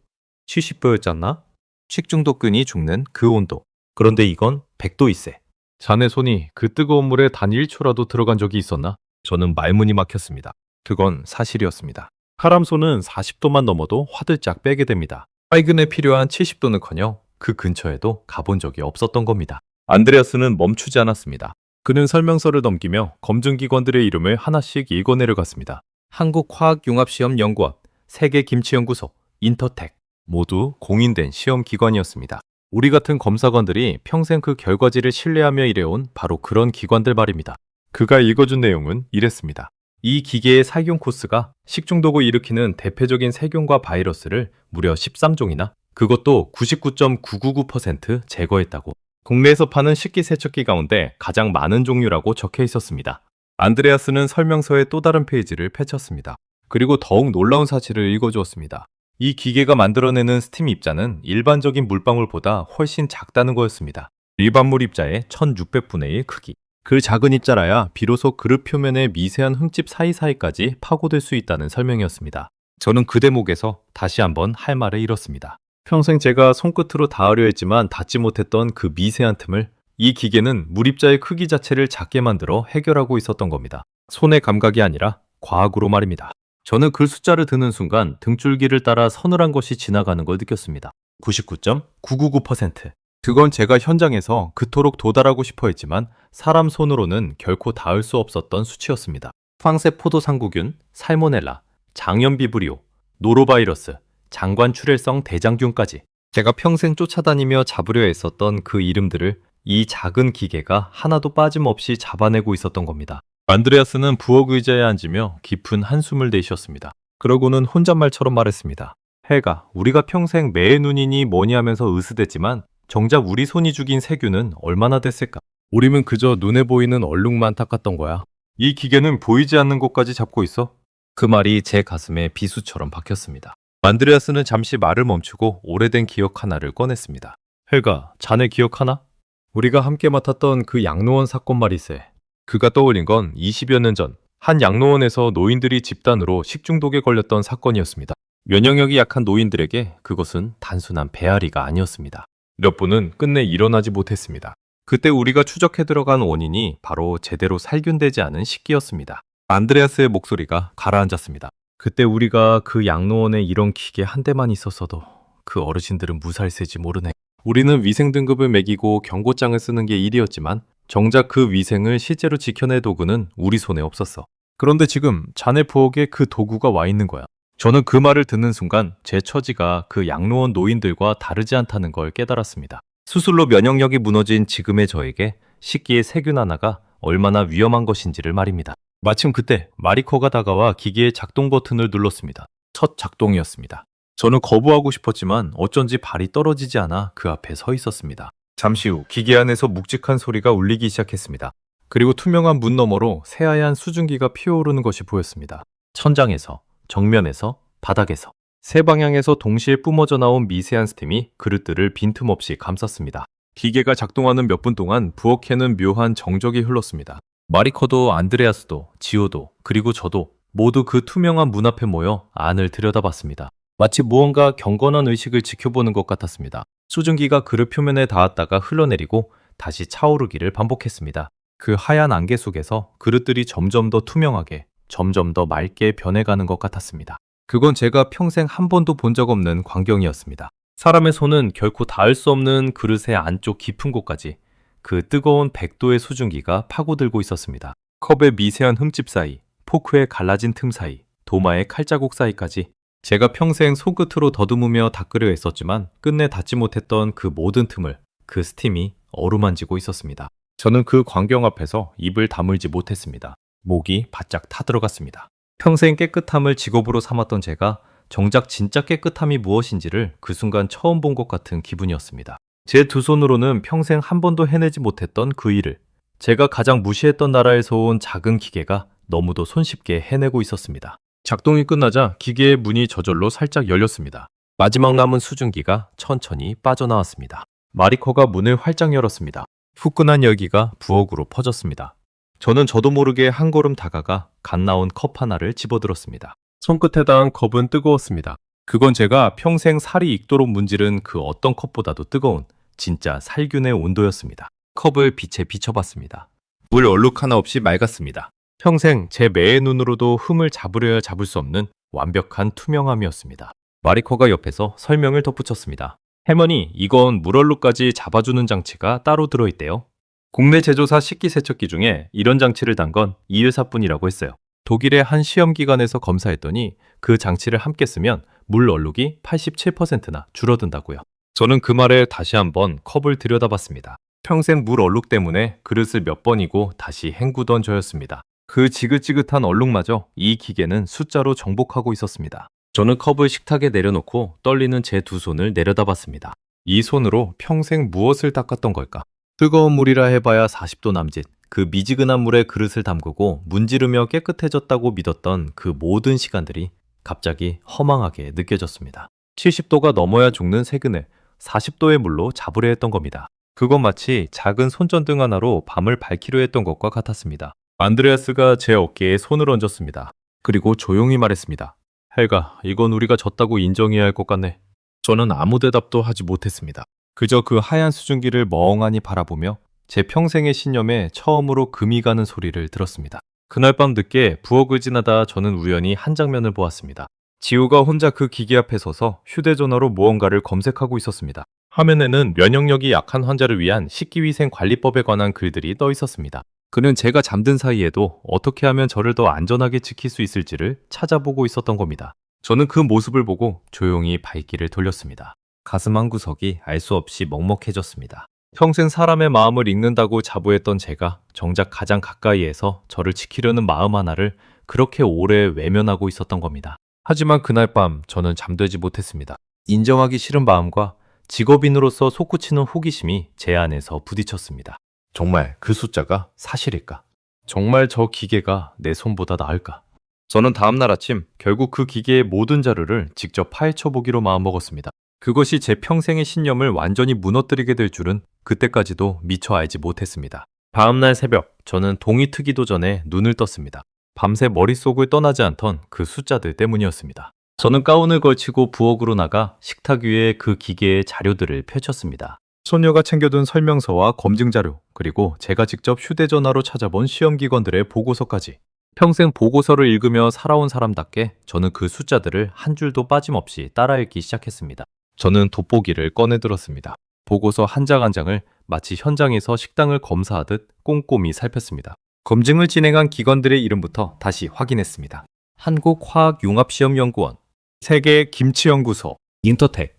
70도였잖나? 식중독균이 죽는 그 온도. 그런데 이건 100도이세. 자네 손이 그 뜨거운 물에 단 1초라도 들어간 적이 있었나? 저는 말문이 막혔습니다. 그건 사실이었습니다. 사람 손은 40도만 넘어도 화들짝 빼게 됩니다. 살균에 필요한 70도는커녕 그 근처에도 가본 적이 없었던 겁니다. 안드레아스는 멈추지 않았습니다. 그는 설명서를 넘기며 검증기관들의 이름을 하나씩 읽어내려갔습니다. 한국화학융합시험연구원, 세계김치연구소, 인터텍 모두 공인된 시험기관이었습니다. 우리 같은 검사관들이 평생 그 결과지를 신뢰하며 일해온 바로 그런 기관들 말입니다. 그가 읽어준 내용은 이랬습니다. 이 기계의 살균 코스가 식중독을 일으키는 대표적인 세균과 바이러스를 무려 13종이나 그것도 99.999% 제거했다고. 국내에서 파는 식기세척기 가운데 가장 많은 종류라고 적혀 있었습니다. 안드레아스는 설명서의 또 다른 페이지를 펼쳤습니다. 그리고 더욱 놀라운 사실을 읽어주었습니다. 이 기계가 만들어내는 스팀 입자는 일반적인 물방울보다 훨씬 작다는 거였습니다. 일반 물 입자의 1600분의 1 크기. 그 작은 입자라야 비로소 그릇 표면의 미세한 흠집 사이사이까지 파고들 수 있다는 설명이었습니다. 저는 그 대목에서 다시 한번 할 말을 잃었습니다. 평생 제가 손끝으로 닿으려 했지만 닿지 못했던 그 미세한 틈을 이 기계는 물입자의 크기 자체를 작게 만들어 해결하고 있었던 겁니다. 손의 감각이 아니라 과학으로 말입니다. 저는 그 숫자를 듣는 순간 등줄기를 따라 서늘한 것이 지나가는 걸 느꼈습니다. 99.999%. 그건 제가 현장에서 그토록 도달하고 싶어 했지만 사람 손으로는 결코 닿을 수 없었던 수치였습니다. 황새 포도상구균, 살모넬라, 장염비브리오, 노로바이러스, 장관출혈성 대장균까지 제가 평생 쫓아다니며 잡으려 했었던 그 이름들을 이 작은 기계가 하나도 빠짐없이 잡아내고 있었던 겁니다. 안드레아스는 부엌 의자에 앉으며 깊은 한숨을 내쉬었습니다. 그러고는 혼잣말처럼 말했습니다. 헬가, 우리가 평생 매의 눈이니 뭐니 하면서 으스댔지만 정작 우리 손이 죽인 세균은 얼마나 됐을까? 우리는 그저 눈에 보이는 얼룩만 닦았던 거야. 이 기계는 보이지 않는 곳까지 잡고 있어. 그 말이 제 가슴에 비수처럼 박혔습니다. 안드레아스는 잠시 말을 멈추고 오래된 기억 하나를 꺼냈습니다. 헬가, 자네 기억하나? 우리가 함께 맡았던 그 양로원 사건 말이세. 그가 떠올린 건 20여 년 전 한 양로원에서 노인들이 집단으로 식중독에 걸렸던 사건이었습니다. 면역력이 약한 노인들에게 그것은 단순한 배앓이가 아니었습니다. 몇 분은 끝내 일어나지 못했습니다. 그때 우리가 추적해 들어간 원인이 바로 제대로 살균되지 않은 식기였습니다. 안드레아스의 목소리가 가라앉았습니다. 그때 우리가 그 양로원에 이런 기계 한 대만 있었어도 그 어르신들은 무살세지 모르네. 우리는 위생 등급을 매기고 경고장을 쓰는 게 일이었지만 정작 그 위생을 실제로 지켜낼 도구는 우리 손에 없었어. 그런데 지금 자네 부엌에 그 도구가 와 있는 거야. 저는 그 말을 듣는 순간 제 처지가 그 양로원 노인들과 다르지 않다는 걸 깨달았습니다. 수술로 면역력이 무너진 지금의 저에게 식기의 세균 하나가 얼마나 위험한 것인지를 말입니다. 마침 그때 마리코가 다가와 기계의 작동 버튼을 눌렀습니다. 첫 작동이었습니다. 저는 거부하고 싶었지만 어쩐지 발이 떨어지지 않아 그 앞에 서 있었습니다. 잠시 후 기계 안에서 묵직한 소리가 울리기 시작했습니다. 그리고 투명한 문 너머로 새하얀 수증기가 피어오르는 것이 보였습니다. 천장에서, 정면에서, 바닥에서 세 방향에서 동시에 뿜어져 나온 미세한 스팀이 그릇들을 빈틈없이 감쌌습니다. 기계가 작동하는 몇 분 동안 부엌에는 묘한 정적이 흘렀습니다. 마리코도 안드레아스도 지오도 그리고 저도 모두 그 투명한 문 앞에 모여 안을 들여다봤습니다. 마치 무언가 경건한 의식을 지켜보는 것 같았습니다. 수증기가 그릇 표면에 닿았다가 흘러내리고 다시 차오르기를 반복했습니다. 그 하얀 안개 속에서 그릇들이 점점 더 투명하게, 점점 더 맑게 변해가는 것 같았습니다. 그건 제가 평생 한 번도 본 적 없는 광경이었습니다. 사람의 손은 결코 닿을 수 없는 그릇의 안쪽 깊은 곳까지 그 뜨거운 100도의 수증기가 파고들고 있었습니다. 컵의 미세한 흠집 사이, 포크의 갈라진 틈 사이, 도마의 칼자국 사이까지 제가 평생 손끝으로 더듬으며 닦으려 했었지만 끝내 닿지 못했던 그 모든 틈을 그 스팀이 어루만지고 있었습니다. 저는 그 광경 앞에서 입을 다물지 못했습니다. 목이 바짝 타들어갔습니다. 평생 깨끗함을 직업으로 삼았던 제가 정작 진짜 깨끗함이 무엇인지를 그 순간 처음 본 것 같은 기분이었습니다. 제 두 손으로는 평생 한 번도 해내지 못했던 그 일을 제가 가장 무시했던 나라에서 온 작은 기계가 너무도 손쉽게 해내고 있었습니다. 작동이 끝나자 기계의 문이 저절로 살짝 열렸습니다. 마지막 남은 수증기가 천천히 빠져나왔습니다. 마리코가 문을 활짝 열었습니다. 후끈한 열기가 부엌으로 퍼졌습니다. 저는 저도 모르게 한 걸음 다가가 갓 나온 컵 하나를 집어들었습니다. 손끝에 닿은 컵은 뜨거웠습니다. 그건 제가 평생 살이 익도록 문지른 그 어떤 컵보다도 뜨거운 진짜 살균의 온도였습니다. 컵을 빛에 비춰봤습니다. 물 얼룩 하나 없이 맑았습니다. 평생 제 매의 눈으로도 흠을 잡으려야 잡을 수 없는 완벽한 투명함이었습니다. 마리코가 옆에서 설명을 덧붙였습니다. 할머니, 이건 물 얼룩까지 잡아주는 장치가 따로 들어있대요. 국내 제조사 식기세척기 중에 이런 장치를 단 건 이 회사뿐이라고 했어요. 독일의 한 시험기관에서 검사했더니 그 장치를 함께 쓰면 물 얼룩이 87%나 줄어든다고요. 저는 그 말에 다시 한번 컵을 들여다봤습니다. 평생 물 얼룩 때문에 그릇을 몇 번이고 다시 헹구던 저였습니다. 그 지긋지긋한 얼룩마저 이 기계는 숫자로 정복하고 있었습니다. 저는 컵을 식탁에 내려놓고 떨리는 제 두 손을 내려다봤습니다. 이 손으로 평생 무엇을 닦았던 걸까? 뜨거운 물이라 해봐야 40도 남짓, 그 미지근한 물에 그릇을 담그고 문지르며 깨끗해졌다고 믿었던 그 모든 시간들이 갑자기 허망하게 느껴졌습니다. 70도가 넘어야 죽는 세균을 40도의 물로 잡으려 했던 겁니다. 그건 마치 작은 손전등 하나로 밤을 밝히려 했던 것과 같았습니다. 안드레아스가 제 어깨에 손을 얹었습니다. 그리고 조용히 말했습니다. 헬가, 이건 우리가 졌다고 인정해야 할 것 같네. 저는 아무 대답도 하지 못했습니다. 그저 그 하얀 수증기를 멍하니 바라보며 제 평생의 신념에 처음으로 금이 가는 소리를 들었습니다. 그날 밤 늦게 부엌을 지나다 저는 우연히 한 장면을 보았습니다. 지우가 혼자 그 기계 앞에 서서 휴대전화로 무언가를 검색하고 있었습니다. 화면에는 면역력이 약한 환자를 위한 식기위생관리법에 관한 글들이 떠 있었습니다. 그는 제가 잠든 사이에도 어떻게 하면 저를 더 안전하게 지킬 수 있을지를 찾아보고 있었던 겁니다. 저는 그 모습을 보고 조용히 발길을 돌렸습니다. 가슴 한구석이 알 수 없이 먹먹해졌습니다. 평생 사람의 마음을 읽는다고 자부했던 제가 정작 가장 가까이에서 저를 지키려는 마음 하나를 그렇게 오래 외면하고 있었던 겁니다. 하지만 그날 밤 저는 잠들지 못했습니다. 인정하기 싫은 마음과 직업인으로서 솟구치는 호기심이 제 안에서 부딪혔습니다. 정말 그 숫자가 사실일까? 정말 저 기계가 내 손보다 나을까? 저는 다음날 아침 결국 그 기계의 모든 자료를 직접 파헤쳐보기로 마음먹었습니다. 그것이 제 평생의 신념을 완전히 무너뜨리게 될 줄은 그때까지도 미처 알지 못했습니다. 다음날 새벽, 저는 동이 트기도 전에 눈을 떴습니다. 밤새 머릿속을 떠나지 않던 그 숫자들 때문이었습니다. 저는 가운을 걸치고 부엌으로 나가 식탁 위에 그 기계의 자료들을 펼쳤습니다. 소녀가 챙겨둔 설명서와 검증 자료, 그리고 제가 직접 휴대전화로 찾아본 시험기관들의 보고서까지. 평생 보고서를 읽으며 살아온 사람답게 저는 그 숫자들을 한 줄도 빠짐없이 따라 읽기 시작했습니다. 저는 돋보기를 꺼내들었습니다. 보고서 한 장 한 장을 마치 현장에서 식당을 검사하듯 꼼꼼히 살폈습니다. 검증을 진행한 기관들의 이름부터 다시 확인했습니다. 한국화학융합시험연구원, 세계김치연구소, 인터텍.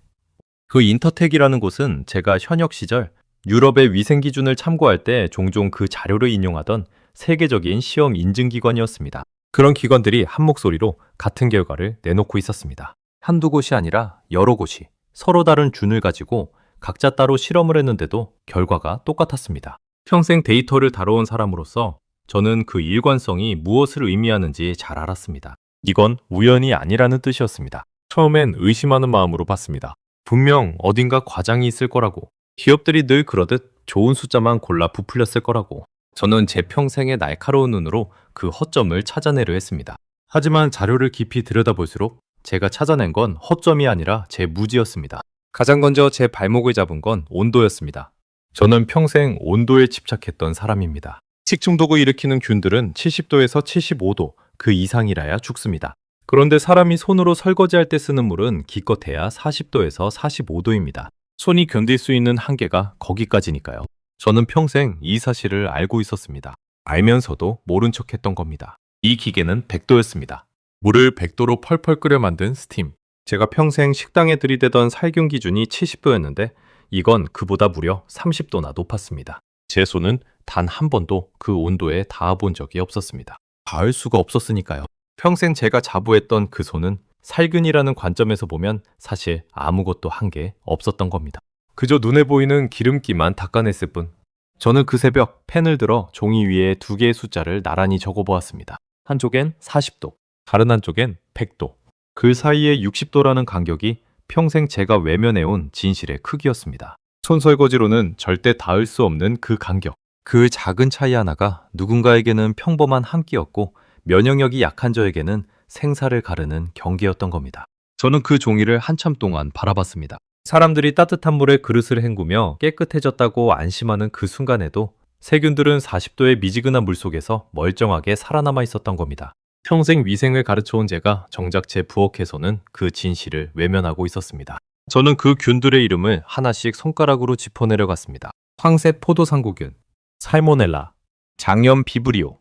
그 인터텍이라는 곳은 제가 현역 시절 유럽의 위생 기준을 참고할 때 종종 그 자료를 인용하던 세계적인 시험 인증기관이었습니다. 그런 기관들이 한 목소리로 같은 결과를 내놓고 있었습니다. 한두 곳이 아니라 여러 곳이 서로 다른 균을 가지고 각자 따로 실험을 했는데도 결과가 똑같았습니다. 평생 데이터를 다뤄온 사람으로서 저는 그 일관성이 무엇을 의미하는지 잘 알았습니다. 이건 우연이 아니라는 뜻이었습니다. 처음엔 의심하는 마음으로 봤습니다. 분명 어딘가 과장이 있을 거라고. 기업들이 늘 그러듯 좋은 숫자만 골라 부풀렸을 거라고. 저는 제 평생의 날카로운 눈으로 그 허점을 찾아내려 했습니다. 하지만 자료를 깊이 들여다볼수록 제가 찾아낸 건 허점이 아니라 제 무지였습니다. 가장 먼저 제 발목을 잡은 건 온도였습니다. 저는 평생 온도에 집착했던 사람입니다. 식중독을 일으키는 균들은 70도에서 75도 그 이상이라야 죽습니다. 그런데 사람이 손으로 설거지할 때 쓰는 물은 기껏해야 40도에서 45도입니다. 손이 견딜 수 있는 한계가 거기까지니까요. 저는 평생 이 사실을 알고 있었습니다. 알면서도 모른 척했던 겁니다. 이 기계는 100도였습니다. 물을 100도로 펄펄 끓여 만든 스팀. 제가 평생 식당에 들이대던 살균 기준이 70도였는데 이건 그보다 무려 30도나 높았습니다. 제 손은 단 한 번도 그 온도에 닿아본 적이 없었습니다. 닿을 수가 없었으니까요. 평생 제가 자부했던 그 손은 살균이라는 관점에서 보면 사실 아무것도 한 게 없었던 겁니다. 그저 눈에 보이는 기름기만 닦아냈을 뿐. 저는 그 새벽 펜을 들어 종이 위에 두 개의 숫자를 나란히 적어보았습니다. 한쪽엔 40도, 다른 한쪽엔 100도. 그 사이에 60도라는 간격이 평생 제가 외면해온 진실의 크기였습니다. 손설거지로는 절대 닿을 수 없는 그 간격. 그 작은 차이 하나가 누군가에게는 평범한 한 끼였고 면역력이 약한 저에게는 생사를 가르는 경계였던 겁니다. 저는 그 종이를 한참 동안 바라봤습니다. 사람들이 따뜻한 물에 그릇을 헹구며 깨끗해졌다고 안심하는 그 순간에도 세균들은 40도의 미지근한 물속에서 멀쩡하게 살아남아 있었던 겁니다. 평생 위생을 가르쳐온 제가 정작 제 부엌에서는 그 진실을 외면하고 있었습니다. 저는 그 균들의 이름을 하나씩 손가락으로 짚어내려갔습니다. 황색 포도상구균, 살모넬라, 장염 비브리오,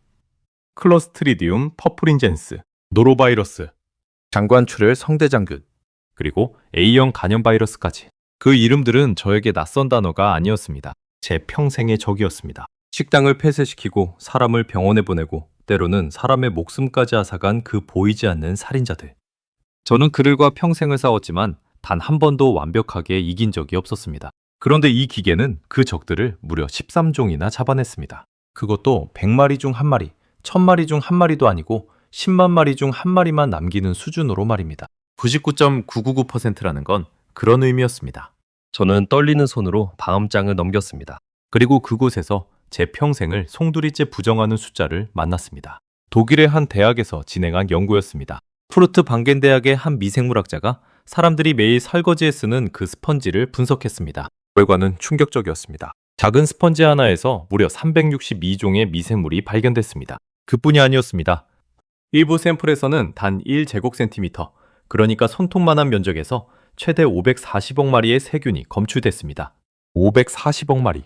클로스트리디움 퍼프린젠스, 노로바이러스, 장관출혈 성대장균, 그리고 A형 간염 바이러스까지. 그 이름들은 저에게 낯선 단어가 아니었습니다. 제 평생의 적이었습니다. 식당을 폐쇄시키고 사람을 병원에 보내고 때로는 사람의 목숨까지 앗아간 그 보이지 않는 살인자들. 저는 그들과 평생을 싸웠지만 단 한 번도 완벽하게 이긴 적이 없었습니다. 그런데 이 기계는 그 적들을 무려 13종이나 잡아냈습니다. 그것도 100마리 중 1마리, 1000마리 중 1마리도 아니고 10만 마리 중 1마리만 남기는 수준으로 말입니다. 99.999%라는 건 그런 의미였습니다. 저는 떨리는 손으로 다음장을 넘겼습니다. 그리고 그곳에서 제 평생을 송두리째 부정하는 숫자를 만났습니다. 독일의 한 대학에서 진행한 연구였습니다. 푸르트 방겐 대학의 한 미생물학자가 사람들이 매일 설거지에 쓰는 그 스펀지를 분석했습니다. 결과는 충격적이었습니다. 작은 스펀지 하나에서 무려 362종의 미생물이 발견됐습니다. 그뿐이 아니었습니다. 일부 샘플에서는 단 1제곱센티미터, 그러니까 손톱만한 면적에서 최대 540억 마리의 세균이 검출됐습니다. 540억 마리.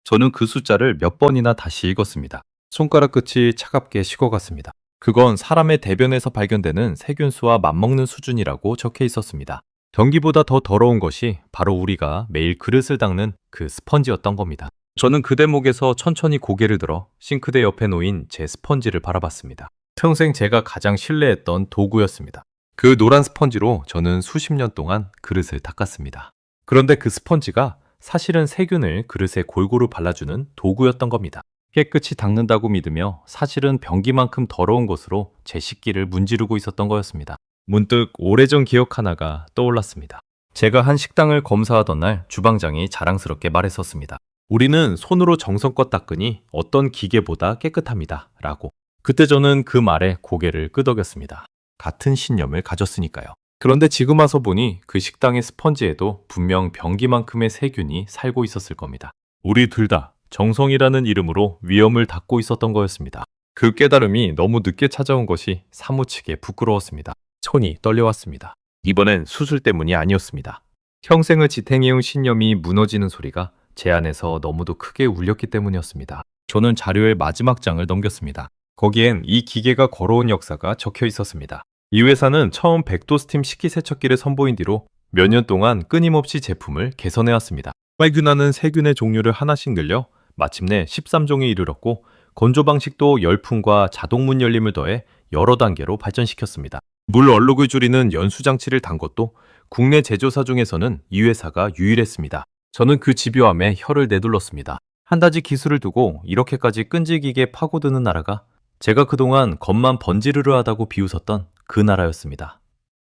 저는 그 숫자를 몇 번이나 다시 읽었습니다. 손가락 끝이 차갑게 식어갔습니다. 그건 사람의 대변에서 발견되는 세균수와 맞먹는 수준이라고 적혀 있었습니다. 변기보다 더 더러운 것이 바로 우리가 매일 그릇을 닦는 그 스펀지였던 겁니다. 저는 그 대목에서 천천히 고개를 들어 싱크대 옆에 놓인 제 스펀지를 바라봤습니다. 평생 제가 가장 신뢰했던 도구였습니다. 그 노란 스펀지로 저는 수십 년 동안 그릇을 닦았습니다. 그런데 그 스펀지가 사실은 세균을 그릇에 골고루 발라주는 도구였던 겁니다. 깨끗이 닦는다고 믿으며 사실은 변기만큼 더러운 것으로 제 식기를 문지르고 있었던 거였습니다. 문득 오래전 기억 하나가 떠올랐습니다. 제가 한 식당을 검사하던 날 주방장이 자랑스럽게 말했었습니다. 우리는 손으로 정성껏 닦으니 어떤 기계보다 깨끗합니다. 라고. 그때 저는 그 말에 고개를 끄덕였습니다. 같은 신념을 가졌으니까요. 그런데 지금 와서 보니 그 식당의 스펀지에도 분명 변기만큼의 세균이 살고 있었을 겁니다. 우리 둘 다 정성이라는 이름으로 위험을 닫고 있었던 거였습니다. 그 깨달음이 너무 늦게 찾아온 것이 사무치게 부끄러웠습니다. 손이 떨려왔습니다. 이번엔 수술 때문이 아니었습니다. 평생을 지탱해온 신념이 무너지는 소리가 제 안에서 너무도 크게 울렸기 때문이었습니다. 저는 자료의 마지막 장을 넘겼습니다. 거기엔 이 기계가 걸어온 역사가 적혀 있었습니다. 이 회사는 처음 100도 스팀 식기세척기를 선보인 뒤로 몇 년 동안 끊임없이 제품을 개선해왔습니다. 활균하는 세균의 종류를 하나씩 늘려 마침내 13종에 이르렀고, 건조 방식도 열풍과 자동 문 열림을 더해 여러 단계로 발전시켰습니다. 물 얼룩을 줄이는 연수장치를 단 것도 국내 제조사 중에서는 이 회사가 유일했습니다. 저는 그 집요함에 혀를 내둘렀습니다. 한 가지 기술을 두고 이렇게까지 끈질기게 파고드는 나라가 제가 그동안 겉만 번지르르 하다고 비웃었던 그 나라였습니다.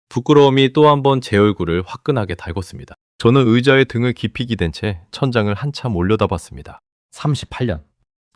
부끄러움이 또 한 번 제 얼굴을 화끈하게 달궜습니다. 저는 의자에 등을 깊이 기댄 채 천장을 한참 올려다봤습니다. 38년.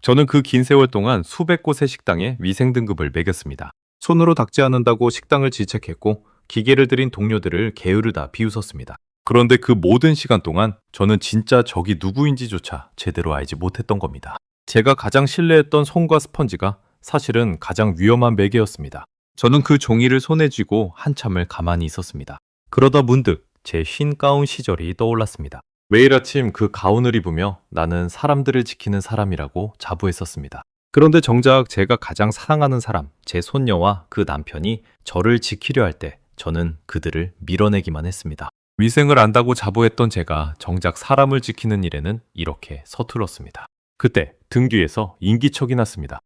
저는 그 긴 세월 동안 수백 곳의 식당에 위생 등급을 매겼습니다. 손으로 닦지 않는다고 식당을 질책했고, 기계를 들인 동료들을 게으르다 비웃었습니다. 그런데 그 모든 시간 동안 저는 진짜 적이 누구인지조차 제대로 알지 못했던 겁니다. 제가 가장 신뢰했던 솜과 스펀지가 사실은 가장 위험한 매개였습니다. 저는 그 종이를 손에 쥐고 한참을 가만히 있었습니다. 그러다 문득 제 흰 가운 시절이 떠올랐습니다. 매일 아침 그 가운을 입으며 나는 사람들을 지키는 사람이라고 자부했었습니다. 그런데 정작 제가 가장 사랑하는 사람, 제 손녀와 그 남편이 저를 지키려 할 때 저는 그들을 밀어내기만 했습니다. 위생을 안다고 자부했던 제가 정작 사람을 지키는 일에는 이렇게 서툴렀습니다. 그때 등 뒤에서 인기척이 났습니다.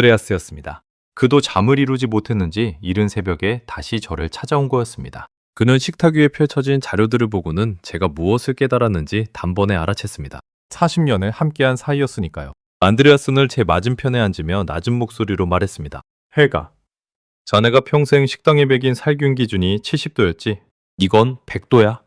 안드레아스였습니다. 그도 잠을 이루지 못했는지 이른 새벽에 다시 저를 찾아온 거였습니다. 그는 식탁 위에 펼쳐진 자료들을 보고는 제가 무엇을 깨달았는지 단번에 알아챘습니다. 40년을 함께한 사이였으니까요. 안드레아스는 제 맞은편에 앉으며 낮은 목소리로 말했습니다. 헬가, 자네가 평생 식당에 먹인 살균 기준이 70도였지? 이건 100도야.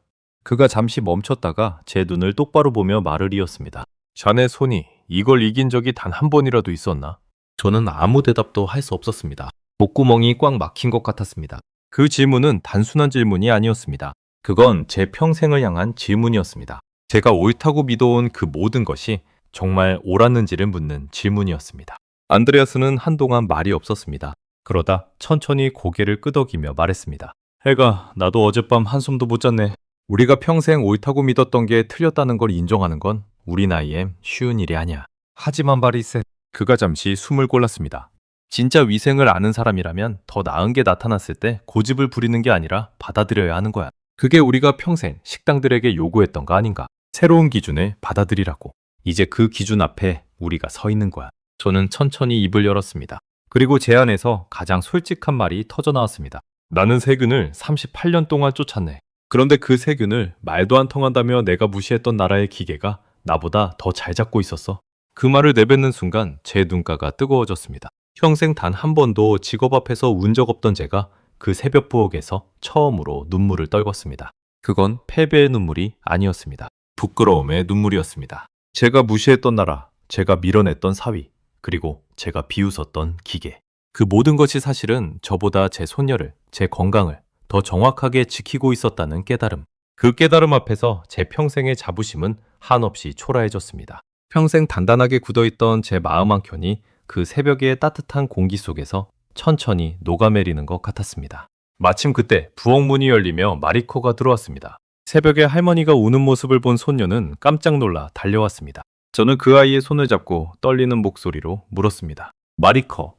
그가 잠시 멈췄다가 제 눈을 똑바로 보며 말을 이었습니다. 자네 손이 이걸 이긴 적이 단 한 번이라도 있었나? 저는 아무 대답도 할 수 없었습니다. 목구멍이 꽉 막힌 것 같았습니다. 그 질문은 단순한 질문이 아니었습니다. 그건 제 평생을 향한 질문이었습니다. 제가 옳다고 믿어온 그 모든 것이 정말 옳았는지를 묻는 질문이었습니다. 안드레아스는 한동안 말이 없었습니다. 그러다 천천히 고개를 끄덕이며 말했습니다. 헬가, 나도 어젯밤 한숨도 못 잤네. 우리가 평생 옳다고 믿었던 게 틀렸다는 걸 인정하는 건 우리 나이엔 쉬운 일이 아니야. 하지만 바리셋. 그가 잠시 숨을 골랐습니다. 진짜 위생을 아는 사람이라면 더 나은 게 나타났을 때 고집을 부리는 게 아니라 받아들여야 하는 거야. 그게 우리가 평생 식당들에게 요구했던 거 아닌가. 새로운 기준을 받아들이라고. 이제 그 기준 앞에 우리가 서 있는 거야. 저는 천천히 입을 열었습니다. 그리고 제 안에서 가장 솔직한 말이 터져 나왔습니다. 나는 세균을 38년 동안 쫓았네. 그런데 그 세균을 말도 안 통한다며 내가 무시했던 나라의 기계가 나보다 더 잘 잡고 있었어. 그 말을 내뱉는 순간 제 눈가가 뜨거워졌습니다. 평생 단 한 번도 직업 앞에서 운 적 없던 제가 그 새벽 부엌에서 처음으로 눈물을 떨궜습니다. 그건 패배의 눈물이 아니었습니다. 부끄러움의 눈물이었습니다. 제가 무시했던 나라, 제가 밀어냈던 사위, 그리고 제가 비웃었던 기계. 그 모든 것이 사실은 저보다 제 손녀를, 제 건강을 더 정확하게 지키고 있었다는 깨달음. 그 깨달음 앞에서 제 평생의 자부심은 한없이 초라해졌습니다. 평생 단단하게 굳어있던 제 마음 한켠이 그 새벽의 따뜻한 공기 속에서 천천히 녹아내리는 것 같았습니다. 마침 그때 부엌 문이 열리며 마리코가 들어왔습니다. 새벽에 할머니가 우는 모습을 본 손녀는 깜짝 놀라 달려왔습니다. 저는 그 아이의 손을 잡고 떨리는 목소리로 물었습니다. 마리코,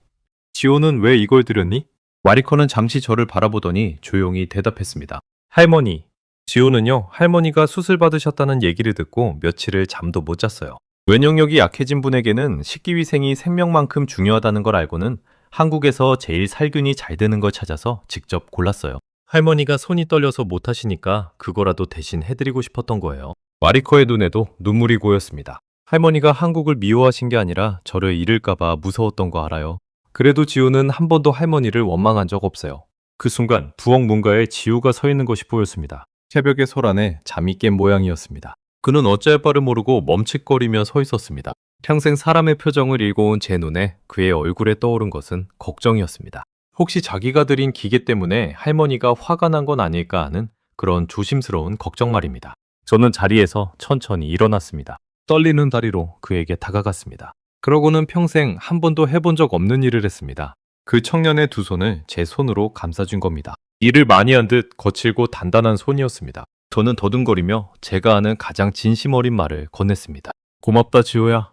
지호는 왜 이걸 드렸니? 마리코는 잠시 저를 바라보더니 조용히 대답했습니다. 할머니, 지호는요, 할머니가 수술 받으셨다는 얘기를 듣고 며칠을 잠도 못 잤어요. 면역력이 약해진 분에게는 식기위생이 생명만큼 중요하다는 걸 알고는 한국에서 제일 살균이 잘 되는 걸 찾아서 직접 골랐어요. 할머니가 손이 떨려서 못하시니까 그거라도 대신 해드리고 싶었던 거예요. 마리코의 눈에도 눈물이 고였습니다. 할머니가 한국을 미워하신 게 아니라 저를 잃을까봐 무서웠던 거 알아요. 그래도 지우는 한 번도 할머니를 원망한 적 없어요. 그 순간 부엌 문가에 지우가 서 있는 것이 보였습니다. 새벽의 소란에 잠이 깬 모양이었습니다. 그는 어찌할 바를 모르고 멈칫거리며 서 있었습니다. 평생 사람의 표정을 읽어온 제 눈에 그의 얼굴에 떠오른 것은 걱정이었습니다. 혹시 자기가 들인 기계 때문에 할머니가 화가 난 건 아닐까 하는 그런 조심스러운 걱정 말입니다. 저는 자리에서 천천히 일어났습니다. 떨리는 다리로 그에게 다가갔습니다. 그러고는 평생 한 번도 해본 적 없는 일을 했습니다. 그 청년의 두 손을 제 손으로 감싸준 겁니다. 일을 많이 한 듯 거칠고 단단한 손이었습니다. 저는 더듬거리며 제가 아는 가장 진심 어린 말을 건넸습니다. 고맙다 지호야.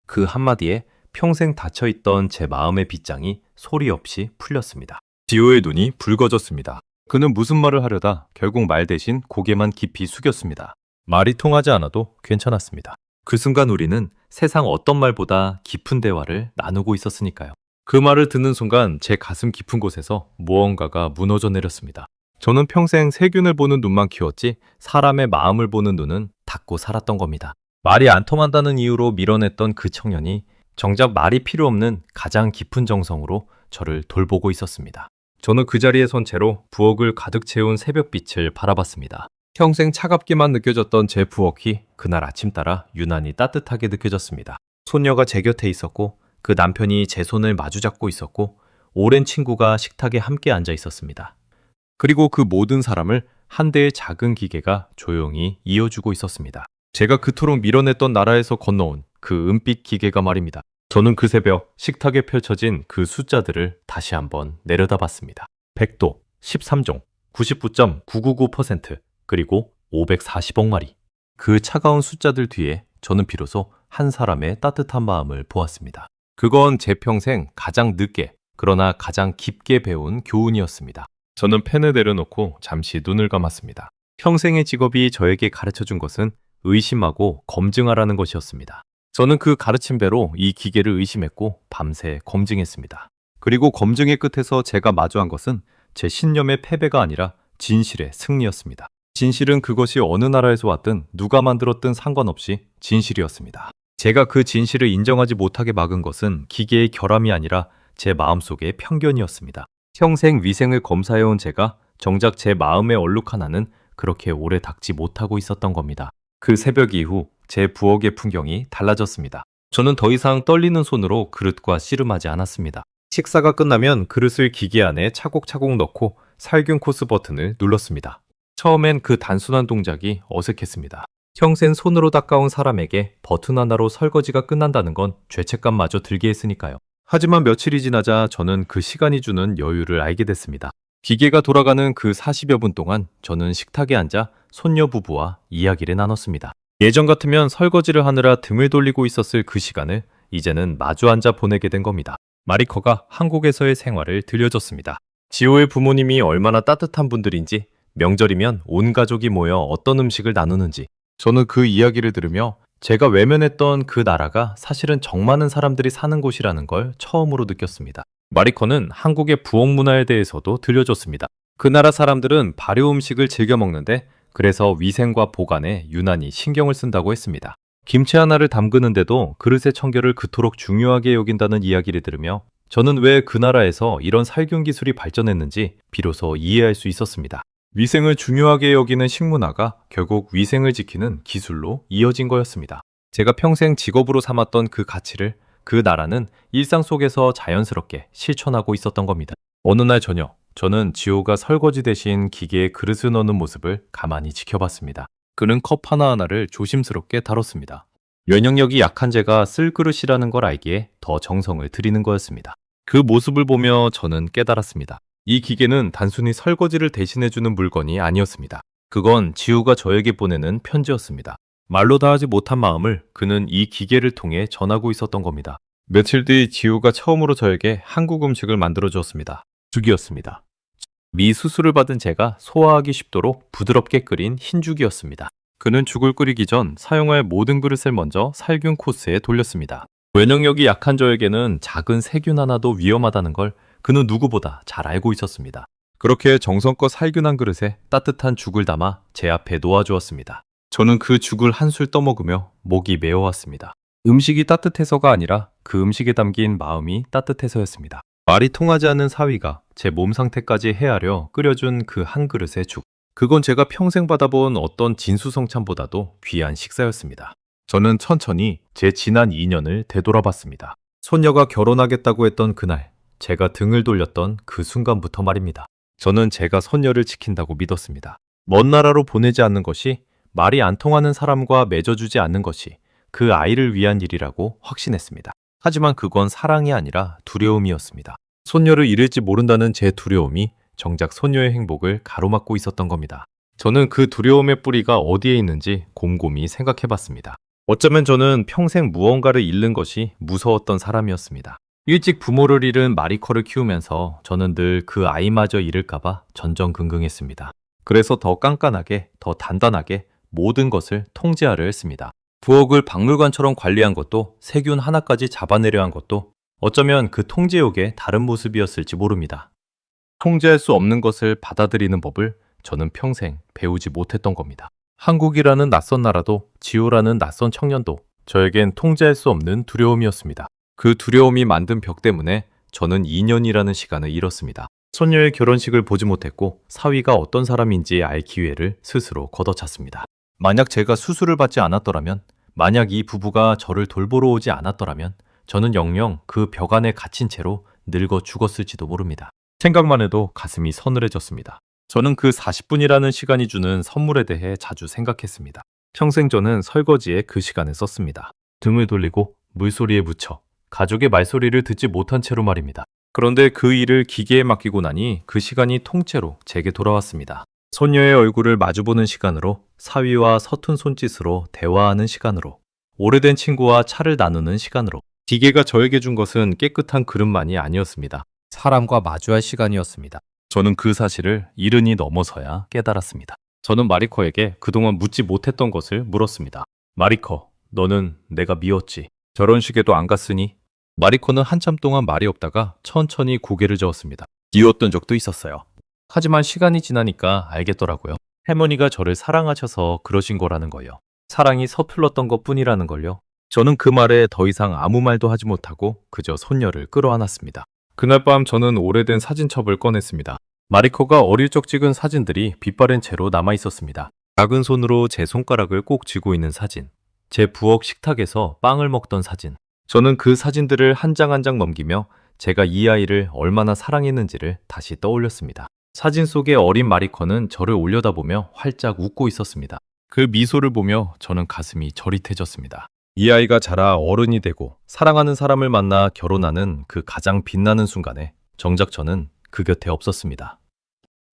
그 한마디에 평생 닫혀있던 제 마음의 빗장이 소리 없이 풀렸습니다. 지호의 눈이 붉어졌습니다. 그는 무슨 말을 하려다 결국 말 대신 고개만 깊이 숙였습니다. 말이 통하지 않아도 괜찮았습니다. 그 순간 우리는 세상 어떤 말보다 깊은 대화를 나누고 있었으니까요. 그 말을 듣는 순간 제 가슴 깊은 곳에서 무언가가 무너져 내렸습니다. 저는 평생 세균을 보는 눈만 키웠지 사람의 마음을 보는 눈은 닫고 살았던 겁니다. 말이 안 통한다는 이유로 밀어냈던 그 청년이 정작 말이 필요 없는 가장 깊은 정성으로 저를 돌보고 있었습니다. 저는 그 자리에 선 채로 부엌을 가득 채운 새벽빛을 바라봤습니다. 평생 차갑게만 느껴졌던 제 부엌이 그날 아침 따라 유난히 따뜻하게 느껴졌습니다. 손녀가 제 곁에 있었고 그 남편이 제 손을 마주잡고 있었고 오랜 친구가 식탁에 함께 앉아 있었습니다. 그리고 그 모든 사람을 한 대의 작은 기계가 조용히 이어주고 있었습니다. 제가 그토록 밀어냈던 나라에서 건너온 그 은빛 기계가 말입니다. 저는 그 새벽 식탁에 펼쳐진 그 숫자들을 다시 한번 내려다봤습니다. 100도, 13종, 99.999%, 그리고 540억 마리. 그 차가운 숫자들 뒤에 저는 비로소 한 사람의 따뜻한 마음을 보았습니다. 그건 제 평생 가장 늦게, 그러나 가장 깊게 배운 교훈이었습니다. 저는 펜을 내려놓고 잠시 눈을 감았습니다. 평생의 직업이 저에게 가르쳐준 것은 의심하고 검증하라는 것이었습니다. 저는 그 가르침대로 이 기계를 의심했고 밤새 검증했습니다. 그리고 검증의 끝에서 제가 마주한 것은 제 신념의 패배가 아니라 진실의 승리였습니다. 진실은 그것이 어느 나라에서 왔든 누가 만들었든 상관없이 진실이었습니다. 제가 그 진실을 인정하지 못하게 막은 것은 기계의 결함이 아니라 제 마음속의 편견이었습니다. 평생 위생을 검사해온 제가 정작 제 마음의 얼룩 하나는 그렇게 오래 닦지 못하고 있었던 겁니다. 그 새벽 이후 제 부엌의 풍경이 달라졌습니다. 저는 더 이상 떨리는 손으로 그릇과 씨름하지 않았습니다. 식사가 끝나면 그릇을 기계 안에 차곡차곡 넣고 살균 코스 버튼을 눌렀습니다. 처음엔 그 단순한 동작이 어색했습니다. 평생 손으로 닦아온 사람에게 버튼 하나로 설거지가 끝난다는 건 죄책감마저 들게 했으니까요. 하지만 며칠이 지나자 저는 그 시간이 주는 여유를 알게 됐습니다. 기계가 돌아가는 그 40여 분 동안 저는 식탁에 앉아 손녀 부부와 이야기를 나눴습니다. 예전 같으면 설거지를 하느라 등을 돌리고 있었을 그 시간을 이제는 마주 앉아 보내게 된 겁니다. 마리커가 한국에서의 생활을 들려줬습니다. 지호의 부모님이 얼마나 따뜻한 분들인지, 명절이면 온 가족이 모여 어떤 음식을 나누는지, 저는 그 이야기를 들으며 제가 외면했던 그 나라가 사실은 정 많은 사람들이 사는 곳이라는 걸 처음으로 느꼈습니다. 마리커는 한국의 부엌 문화에 대해서도 들려줬습니다. 그 나라 사람들은 발효 음식을 즐겨 먹는데 그래서 위생과 보관에 유난히 신경을 쓴다고 했습니다. 김치 하나를 담그는데도 그릇의 청결을 그토록 중요하게 여긴다는 이야기를 들으며 저는 왜 그 나라에서 이런 살균 기술이 발전했는지 비로소 이해할 수 있었습니다. 위생을 중요하게 여기는 식문화가 결국 위생을 지키는 기술로 이어진 거였습니다. 제가 평생 직업으로 삼았던 그 가치를 그 나라는 일상 속에서 자연스럽게 실천하고 있었던 겁니다. 어느 날 저녁, 저는 지호가 설거지 대신 기계에 그릇을 넣는 모습을 가만히 지켜봤습니다. 그는 컵 하나하나를 조심스럽게 다뤘습니다. 면역력이 약한 제가 쓸 그릇이라는 걸 알기에 더 정성을 들이는 거였습니다. 그 모습을 보며 저는 깨달았습니다. 이 기계는 단순히 설거지를 대신해주는 물건이 아니었습니다. 그건 지호가 저에게 보내는 편지였습니다. 말로 다 하지 못한 마음을 그는 이 기계를 통해 전하고 있었던 겁니다. 며칠 뒤 지호가 처음으로 저에게 한국 음식을 만들어 주었습니다. 죽이었습니다. 미 수술을 받은 제가 소화하기 쉽도록 부드럽게 끓인 흰죽이었습니다. 그는 죽을 끓이기 전 사용할 모든 그릇을 먼저 살균 코스에 돌렸습니다. 면역력이 약한 저에게는 작은 세균 하나도 위험하다는 걸 그는 누구보다 잘 알고 있었습니다. 그렇게 정성껏 살균한 그릇에 따뜻한 죽을 담아 제 앞에 놓아주었습니다. 저는 그 죽을 한술 떠먹으며 목이 메어왔습니다. 음식이 따뜻해서가 아니라 그 음식에 담긴 마음이 따뜻해서였습니다. 말이 통하지 않는 사위가 제 몸 상태까지 헤아려 끓여준 그 한 그릇의 죽. 그건 제가 평생 받아본 어떤 진수성찬보다도 귀한 식사였습니다. 저는 천천히 제 지난 2년을 되돌아봤습니다. 손녀가 결혼하겠다고 했던 그날, 제가 등을 돌렸던 그 순간부터 말입니다. 저는 제가 손녀를 지킨다고 믿었습니다. 먼 나라로 보내지 않는 것이, 말이 안 통하는 사람과 맺어주지 않는 것이 그 아이를 위한 일이라고 확신했습니다. 하지만 그건 사랑이 아니라 두려움이었습니다. 손녀를 잃을지 모른다는 제 두려움이 정작 손녀의 행복을 가로막고 있었던 겁니다. 저는 그 두려움의 뿌리가 어디에 있는지 곰곰이 생각해봤습니다. 어쩌면 저는 평생 무언가를 잃는 것이 무서웠던 사람이었습니다. 일찍 부모를 잃은 마리커를 키우면서 저는 늘 그 아이마저 잃을까봐 전전긍긍했습니다. 그래서 더 깐깐하게, 더 단단하게 모든 것을 통제하려 했습니다. 부엌을 박물관처럼 관리한 것도, 세균 하나까지 잡아내려 한 것도 어쩌면 그 통제욕의 다른 모습이었을지 모릅니다. 통제할 수 없는 것을 받아들이는 법을 저는 평생 배우지 못했던 겁니다. 한국이라는 낯선 나라도, 지호라는 낯선 청년도 저에겐 통제할 수 없는 두려움이었습니다. 그 두려움이 만든 벽 때문에 저는 2년이라는 시간을 잃었습니다. 소녀의 결혼식을 보지 못했고 사위가 어떤 사람인지 알 기회를 스스로 걷어찼습니다. 만약 제가 수술을 받지 않았더라면, 만약 이 부부가 저를 돌보러 오지 않았더라면 저는 영영 그 벽 안에 갇힌 채로 늙어 죽었을지도 모릅니다. 생각만 해도 가슴이 서늘해졌습니다. 저는 그 40분이라는 시간이 주는 선물에 대해 자주 생각했습니다. 평생 저는 설거지에 그 시간을 썼습니다. 등을 돌리고 물소리에 묻혀 가족의 말소리를 듣지 못한 채로 말입니다. 그런데 그 일을 기계에 맡기고 나니 그 시간이 통째로 제게 돌아왔습니다. 소녀의 얼굴을 마주보는 시간으로, 사위와 서툰 손짓으로 대화하는 시간으로, 오래된 친구와 차를 나누는 시간으로. 기계가 저에게 준 것은 깨끗한 그릇만이 아니었습니다. 사람과 마주할 시간이었습니다. 저는 그 사실을 이른이 넘어서야 깨달았습니다. 저는 마리커에게 그동안 묻지 못했던 것을 물었습니다. 마리커, 너는 내가 미웠지. 결혼식에도 안 갔으니? 마리커는 한참 동안 말이 없다가 천천히 고개를 저었습니다. 미웠던 적도 있었어요. 하지만 시간이 지나니까 알겠더라고요. 할머니가 저를 사랑하셔서 그러신 거라는 거요. 사랑이 서툴렀던 것뿐이라는 걸요. 저는 그 말에 더 이상 아무 말도 하지 못하고 그저 손녀를 끌어안았습니다. 그날 밤 저는 오래된 사진첩을 꺼냈습니다. 마리커가 어릴 적 찍은 사진들이 빛바랜 채로 남아 있었습니다. 작은 손으로 제 손가락을 꼭 쥐고 있는 사진, 제 부엌 식탁에서 빵을 먹던 사진. 저는 그 사진들을 한 장 한 장 넘기며 제가 이 아이를 얼마나 사랑했는지를 다시 떠올렸습니다. 사진 속의 어린 마리커는 저를 올려다보며 활짝 웃고 있었습니다. 그 미소를 보며 저는 가슴이 저릿해졌습니다. 이 아이가 자라 어른이 되고 사랑하는 사람을 만나 결혼하는 그 가장 빛나는 순간에 정작 저는 그 곁에 없었습니다.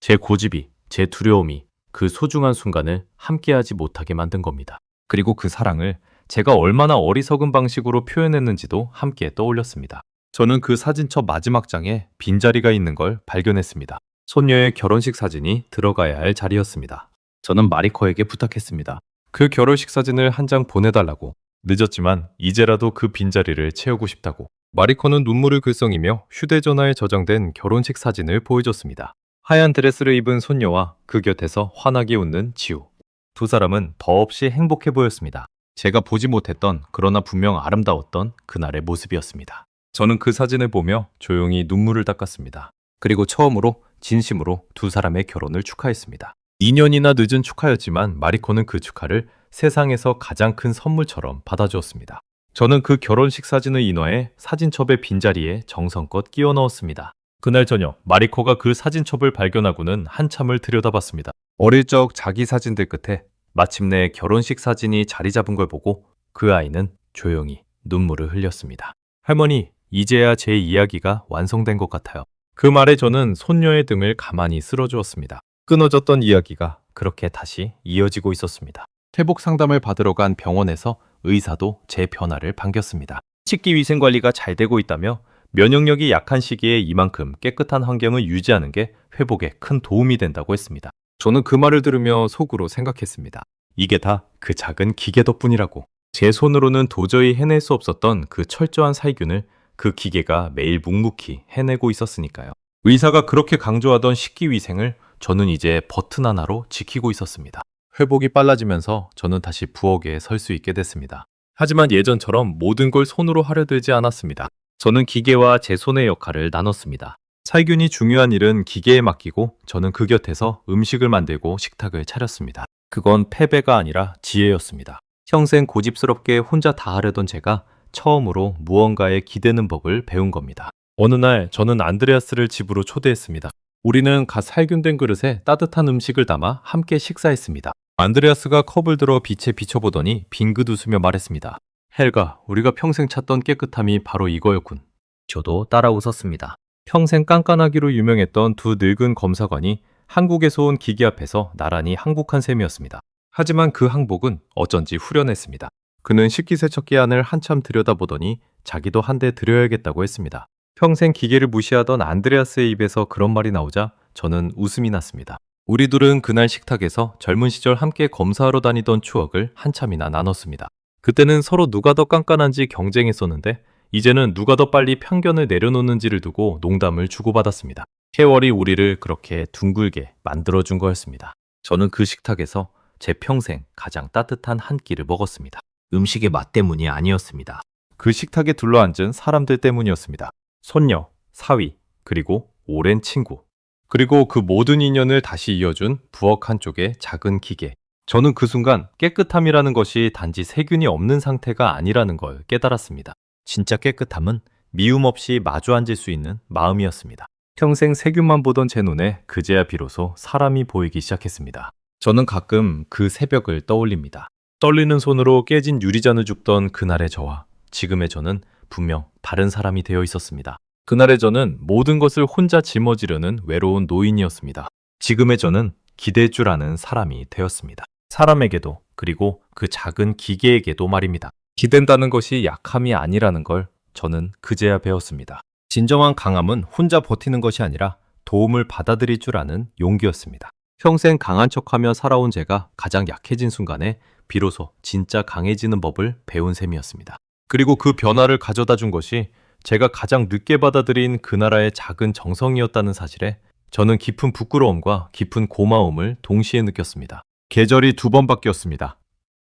제 고집이, 제 두려움이 그 소중한 순간을 함께하지 못하게 만든 겁니다. 그리고 그 사랑을 제가 얼마나 어리석은 방식으로 표현했는지도 함께 떠올렸습니다. 저는 그 사진첩 마지막 장에 빈자리가 있는 걸 발견했습니다. 손녀의 결혼식 사진이 들어가야 할 자리였습니다. 저는 마리커에게 부탁했습니다. 그 결혼식 사진을 한 장 보내달라고. 늦었지만 이제라도 그 빈자리를 채우고 싶다고. 마리커는 눈물을 글썽이며 휴대전화에 저장된 결혼식 사진을 보여줬습니다. 하얀 드레스를 입은 손녀와 그 곁에서 환하게 웃는 지우. 두 사람은 더없이 행복해 보였습니다. 제가 보지 못했던, 그러나 분명 아름다웠던 그날의 모습이었습니다. 저는 그 사진을 보며 조용히 눈물을 닦았습니다. 그리고 처음으로 진심으로 두 사람의 결혼을 축하했습니다. 2년이나 늦은 축하였지만 마리코는 그 축하를 세상에서 가장 큰 선물처럼 받아주었습니다. 저는 그 결혼식 사진을 인화해 사진첩의 빈자리에 정성껏 끼워 넣었습니다. 그날 저녁 마리코가 그 사진첩을 발견하고는 한참을 들여다봤습니다. 어릴 적 자기 사진들 끝에 마침내 결혼식 사진이 자리 잡은 걸 보고 그 아이는 조용히 눈물을 흘렸습니다. 할머니, 이제야 제 이야기가 완성된 것 같아요. 그 말에 저는 손녀의 등을 가만히 쓸어주었습니다. 끊어졌던 이야기가 그렇게 다시 이어지고 있었습니다. 회복 상담을 받으러 간 병원에서 의사도 제 변화를 반겼습니다. 식기위생관리가 잘 되고 있다며 면역력이 약한 시기에 이만큼 깨끗한 환경을 유지하는 게 회복에 큰 도움이 된다고 했습니다. 저는 그 말을 들으며 속으로 생각했습니다. 이게 다 그 작은 기계 덕분이라고. 제 손으로는 도저히 해낼 수 없었던 그 철저한 살균을 그 기계가 매일 묵묵히 해내고 있었으니까요. 의사가 그렇게 강조하던 식기위생을 저는 이제 버튼 하나로 지키고 있었습니다. 회복이 빨라지면서 저는 다시 부엌에 설 수 있게 됐습니다. 하지만 예전처럼 모든 걸 손으로 하려 들지 않았습니다. 저는 기계와 제 손의 역할을 나눴습니다. 살균이 중요한 일은 기계에 맡기고 저는 그 곁에서 음식을 만들고 식탁을 차렸습니다. 그건 패배가 아니라 지혜였습니다. 평생 고집스럽게 혼자 다 하려던 제가 처음으로 무언가에 기대는 법을 배운 겁니다. 어느 날 저는 안드레아스를 집으로 초대했습니다. 우리는 갓 살균된 그릇에 따뜻한 음식을 담아 함께 식사했습니다. 안드레아스가 컵을 들어 빛에 비춰보더니 빙긋 웃으며 말했습니다. 헬가, 우리가 평생 찾던 깨끗함이 바로 이거였군. 저도 따라 웃었습니다. 평생 깐깐하기로 유명했던 두 늙은 검사관이 한국에서 온 기계 앞에서 나란히 항복한 셈이었습니다. 하지만 그 항복은 어쩐지 후련했습니다. 그는 식기세척기 안을 한참 들여다보더니 자기도 한 대 들여야겠다고 했습니다. 평생 기계를 무시하던 안드레아스의 입에서 그런 말이 나오자 저는 웃음이 났습니다. 우리 둘은 그날 식탁에서 젊은 시절 함께 검사하러 다니던 추억을 한참이나 나눴습니다. 그때는 서로 누가 더 깐깐한지 경쟁했었는데 이제는 누가 더 빨리 편견을 내려놓는지를 두고 농담을 주고받았습니다. 세월이 우리를 그렇게 둥글게 만들어준 거였습니다. 저는 그 식탁에서 제 평생 가장 따뜻한 한 끼를 먹었습니다. 음식의 맛 때문이 아니었습니다. 그 식탁에 둘러앉은 사람들 때문이었습니다. 손녀, 사위, 그리고 오랜 친구. 그리고 그 모든 인연을 다시 이어준 부엌 한쪽의 작은 기계. 저는 그 순간 깨끗함이라는 것이 단지 세균이 없는 상태가 아니라는 걸 깨달았습니다. 진짜 깨끗함은 미움 없이 마주 앉을 수 있는 마음이었습니다. 평생 세균만 보던 제 눈에 그제야 비로소 사람이 보이기 시작했습니다. 저는 가끔 그 새벽을 떠올립니다. 떨리는 손으로 깨진 유리잔을 줍던 그날의 저와 지금의 저는 분명 다른 사람이 되어 있었습니다. 그날의 저는 모든 것을 혼자 짊어지려는 외로운 노인이었습니다. 지금의 저는 기댈 줄 아는 사람이 되었습니다. 사람에게도 그리고 그 작은 기계에게도 말입니다. 기댄다는 것이 약함이 아니라는 걸 저는 그제야 배웠습니다. 진정한 강함은 혼자 버티는 것이 아니라 도움을 받아들일 줄 아는 용기였습니다. 평생 강한 척하며 살아온 제가 가장 약해진 순간에 비로소 진짜 강해지는 법을 배운 셈이었습니다. 그리고 그 변화를 가져다 준 것이 제가 가장 늦게 받아들인 그 나라의 작은 정성이었다는 사실에 저는 깊은 부끄러움과 깊은 고마움을 동시에 느꼈습니다. 계절이 2번 바뀌었습니다.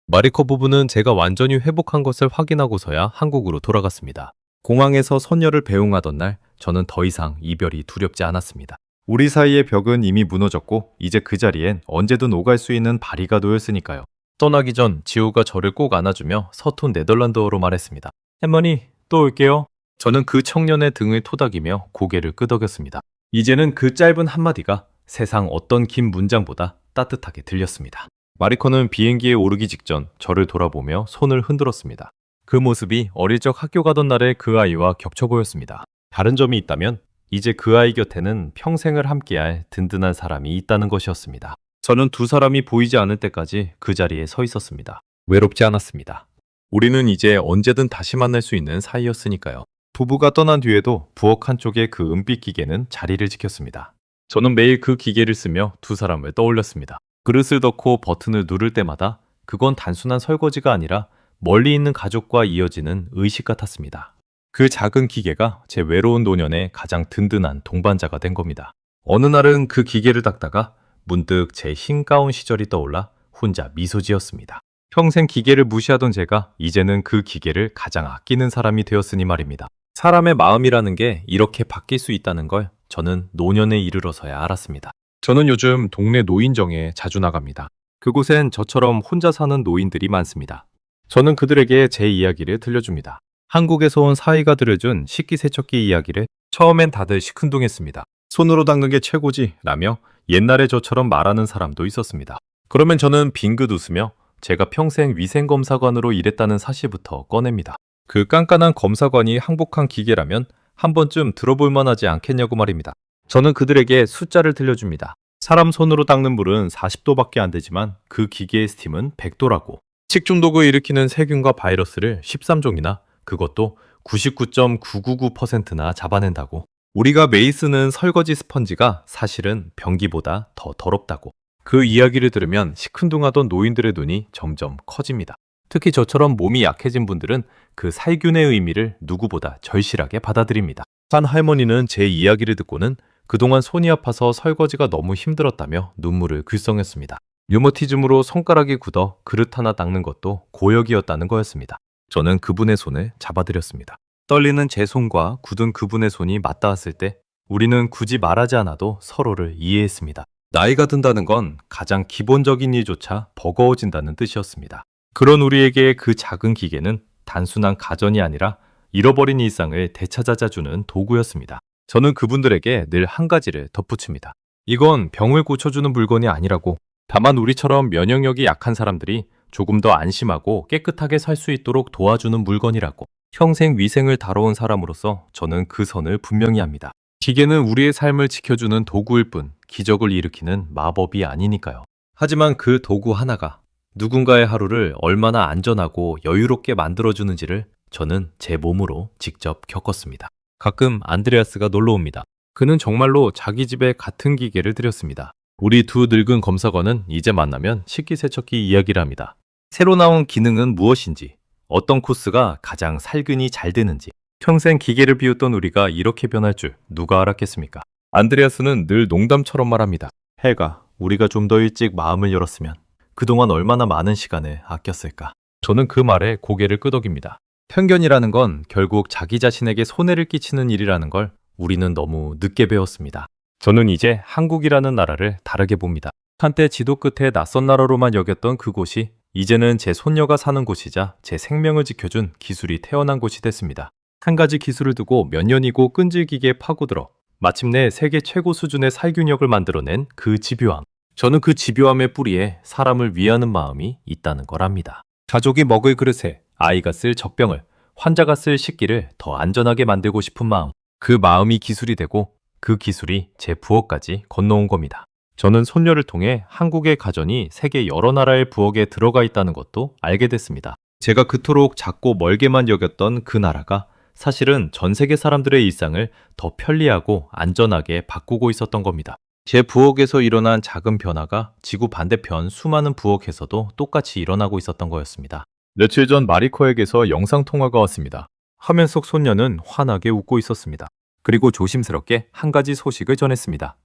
마리코 부부는 제가 완전히 회복한 것을 확인하고서야 한국으로 돌아갔습니다. 공항에서 선녀를 배웅하던 날 저는 더 이상 이별이 두렵지 않았습니다. 우리 사이의 벽은 이미 무너졌고 이제 그 자리엔 언제든 오갈 수 있는 바리가 놓였으니까요. 떠나기 전 지우가 저를 꼭 안아주며 서툰 네덜란드어로 말했습니다. 할머니, 또 올게요. 저는 그 청년의 등을 토닥이며 고개를 끄덕였습니다. 이제는 그 짧은 한마디가 세상 어떤 긴 문장보다 따뜻하게 들렸습니다. 마리코는 비행기에 오르기 직전 저를 돌아보며 손을 흔들었습니다. 그 모습이 어릴 적 학교 가던 날의 그 아이와 겹쳐 보였습니다. 다른 점이 있다면 이제 그 아이 곁에는 평생을 함께할 든든한 사람이 있다는 것이었습니다. 저는 두 사람이 보이지 않을 때까지 그 자리에 서 있었습니다. 외롭지 않았습니다. 우리는 이제 언제든 다시 만날 수 있는 사이였으니까요. 부부가 떠난 뒤에도 부엌 한쪽의 그 은빛 기계는 자리를 지켰습니다. 저는 매일 그 기계를 쓰며 두 사람을 떠올렸습니다. 그릇을 넣고 버튼을 누를 때마다 그건 단순한 설거지가 아니라 멀리 있는 가족과 이어지는 의식 같았습니다. 그 작은 기계가 제 외로운 노년의 가장 든든한 동반자가 된 겁니다. 어느 날은 그 기계를 닦다가 문득 제 흰 가운 시절이 떠올라 혼자 미소 지었습니다. 평생 기계를 무시하던 제가 이제는 그 기계를 가장 아끼는 사람이 되었으니 말입니다. 사람의 마음이라는 게 이렇게 바뀔 수 있다는 걸 저는 노년에 이르러서야 알았습니다. 저는 요즘 동네 노인정에 자주 나갑니다. 그곳엔 저처럼 혼자 사는 노인들이 많습니다. 저는 그들에게 제 이야기를 들려줍니다. 한국에서 온 사위가 들려준 식기세척기 이야기를 처음엔 다들 시큰둥했습니다. 손으로 닦는 게 최고지 라며 옛날에 저처럼 말하는 사람도 있었습니다. 그러면 저는 빙긋 웃으며 제가 평생 위생검사관으로 일했다는 사실부터 꺼냅니다. 그 깐깐한 검사관이 항복한 기계라면 한 번쯤 들어볼 만하지 않겠냐고 말입니다. 저는 그들에게 숫자를 들려줍니다. 사람 손으로 닦는 물은 40도밖에 안 되지만 그 기계의 스팀은 100도라고. 식중독을 일으키는 세균과 바이러스를 13종이나 그것도 99.999%나 잡아낸다고. 우리가 매일 쓰는 설거지 스펀지가 사실은 변기보다 더 더럽다고. 그 이야기를 들으면 시큰둥하던 노인들의 눈이 점점 커집니다. 특히 저처럼 몸이 약해진 분들은 그 살균의 의미를 누구보다 절실하게 받아들입니다. 한 할머니는 제 이야기를 듣고는 그동안 손이 아파서 설거지가 너무 힘들었다며 눈물을 글썽였습니다. 류머티즘으로 손가락이 굳어 그릇 하나 닦는 것도 고역이었다는 거였습니다. 저는 그분의 손을 잡아드렸습니다. 떨리는 제 손과 굳은 그분의 손이 맞닿았을 때 우리는 굳이 말하지 않아도 서로를 이해했습니다. 나이가 든다는 건 가장 기본적인 일조차 버거워진다는 뜻이었습니다. 그런 우리에게 그 작은 기계는 단순한 가전이 아니라 잃어버린 일상을 되찾아주는 도구였습니다. 저는 그분들에게 늘 한 가지를 덧붙입니다. 이건 병을 고쳐주는 물건이 아니라고. 다만 우리처럼 면역력이 약한 사람들이 조금 더 안심하고 깨끗하게 살 수 있도록 도와주는 물건이라고. 평생 위생을 다뤄온 사람으로서 저는 그 선을 분명히 합니다. 기계는 우리의 삶을 지켜주는 도구일 뿐 기적을 일으키는 마법이 아니니까요. 하지만 그 도구 하나가 누군가의 하루를 얼마나 안전하고 여유롭게 만들어주는지를 저는 제 몸으로 직접 겪었습니다. 가끔 안드레아스가 놀러 옵니다. 그는 정말로 자기 집에 같은 기계를 들였습니다. 우리 두 늙은 검사관은 이제 만나면 식기세척기 이야기를 합니다. 새로 나온 기능은 무엇인지, 어떤 코스가 가장 살균이 잘 되는지, 평생 기계를 비웃던 우리가 이렇게 변할 줄 누가 알았겠습니까? 안드레아스는 늘 농담처럼 말합니다. 헬가, 우리가 좀 더 일찍 마음을 열었으면 그동안 얼마나 많은 시간을 아꼈을까? 저는 그 말에 고개를 끄덕입니다. 편견이라는 건 결국 자기 자신에게 손해를 끼치는 일이라는 걸 우리는 너무 늦게 배웠습니다. 저는 이제 한국이라는 나라를 다르게 봅니다. 한때 지도 끝에 낯선 나라로만 여겼던 그곳이 이제는 제 손녀가 사는 곳이자 제 생명을 지켜준 기술이 태어난 곳이 됐습니다. 한 가지 기술을 두고 몇 년이고 끈질기게 파고들어 마침내 세계 최고 수준의 살균력을 만들어낸 그 집요함. 저는 그 집요함의 뿌리에 사람을 위하는 마음이 있다는 걸 압니다. 가족이 먹을 그릇에 아이가 쓸 젖병을, 환자가 쓸 식기를 더 안전하게 만들고 싶은 마음. 그 마음이 기술이 되고 그 기술이 제 부엌까지 건너온 겁니다. 저는 손녀를 통해 한국의 가전이 세계 여러 나라의 부엌에 들어가 있다는 것도 알게 됐습니다. 제가 그토록 작고 멀게만 여겼던 그 나라가 사실은 전 세계 사람들의 일상을 더 편리하고 안전하게 바꾸고 있었던 겁니다. 제 부엌에서 일어난 작은 변화가 지구 반대편 수많은 부엌에서도 똑같이 일어나고 있었던 거였습니다. 며칠 전 마리코에게서 영상통화가 왔습니다. 화면 속 손녀는 환하게 웃고 있었습니다. 그리고 조심스럽게 한 가지 소식을 전했습니다.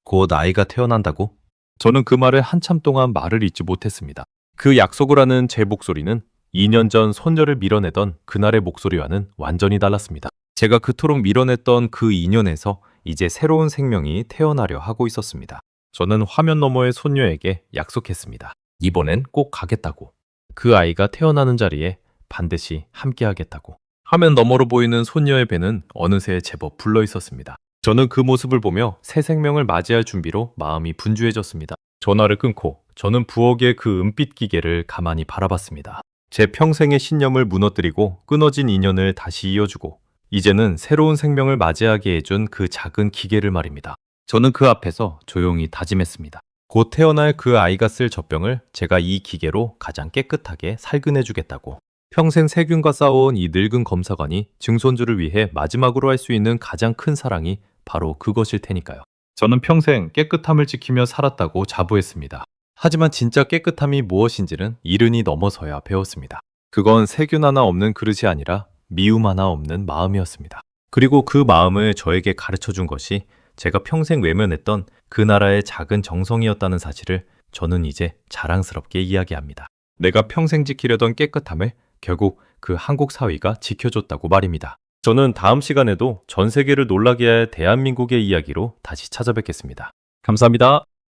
곧 아이가 태어난다고? 저는 그 말을 한참 동안 말을 잇지 못했습니다. 그 약속을 하는 제 목소리는 2년 전 손녀를 밀어내던 그날의 목소리와는 완전히 달랐습니다. 제가 그토록 밀어냈던 그 2년에서 이제 새로운 생명이 태어나려 하고 있었습니다. 저는 화면 너머의 손녀에게 약속했습니다. 이번엔 꼭 가겠다고. 그 아이가 태어나는 자리에 반드시 함께하겠다고. 화면 너머로 보이는 손녀의 배는 어느새 제법 불러 있었습니다. 저는 그 모습을 보며 새 생명을 맞이할 준비로 마음이 분주해졌습니다. 전화를 끊고 저는 부엌의 그 은빛 기계를 가만히 바라봤습니다. 제 평생의 신념을 무너뜨리고 끊어진 인연을 다시 이어주고 이제는 새로운 생명을 맞이하게 해준 그 작은 기계를 말입니다. 저는 그 앞에서 조용히 다짐했습니다. 곧 태어날 그 아이가 쓸 젖병을 제가 이 기계로 가장 깨끗하게 살균해주겠다고. 평생 세균과 싸워온 이 늙은 검사관이 증손주를 위해 마지막으로 할 수 있는 가장 큰 사랑이 바로 그것일 테니까요. 저는 평생 깨끗함을 지키며 살았다고 자부했습니다. 하지만 진짜 깨끗함이 무엇인지는 이른이 넘어서야 배웠습니다. 그건 세균 하나 없는 그릇이 아니라 미움 하나 없는 마음이었습니다. 그리고 그 마음을 저에게 가르쳐준 것이 제가 평생 외면했던 그 나라의 작은 정성이었다는 사실을 저는 이제 자랑스럽게 이야기합니다. 내가 평생 지키려던 깨끗함을 결국 그 한국 사회가 지켜줬다고 말입니다. 저는 다음 시간에도 전 세계를 놀라게 할 대한민국의 이야기로 다시 찾아뵙겠습니다. 감사합니다.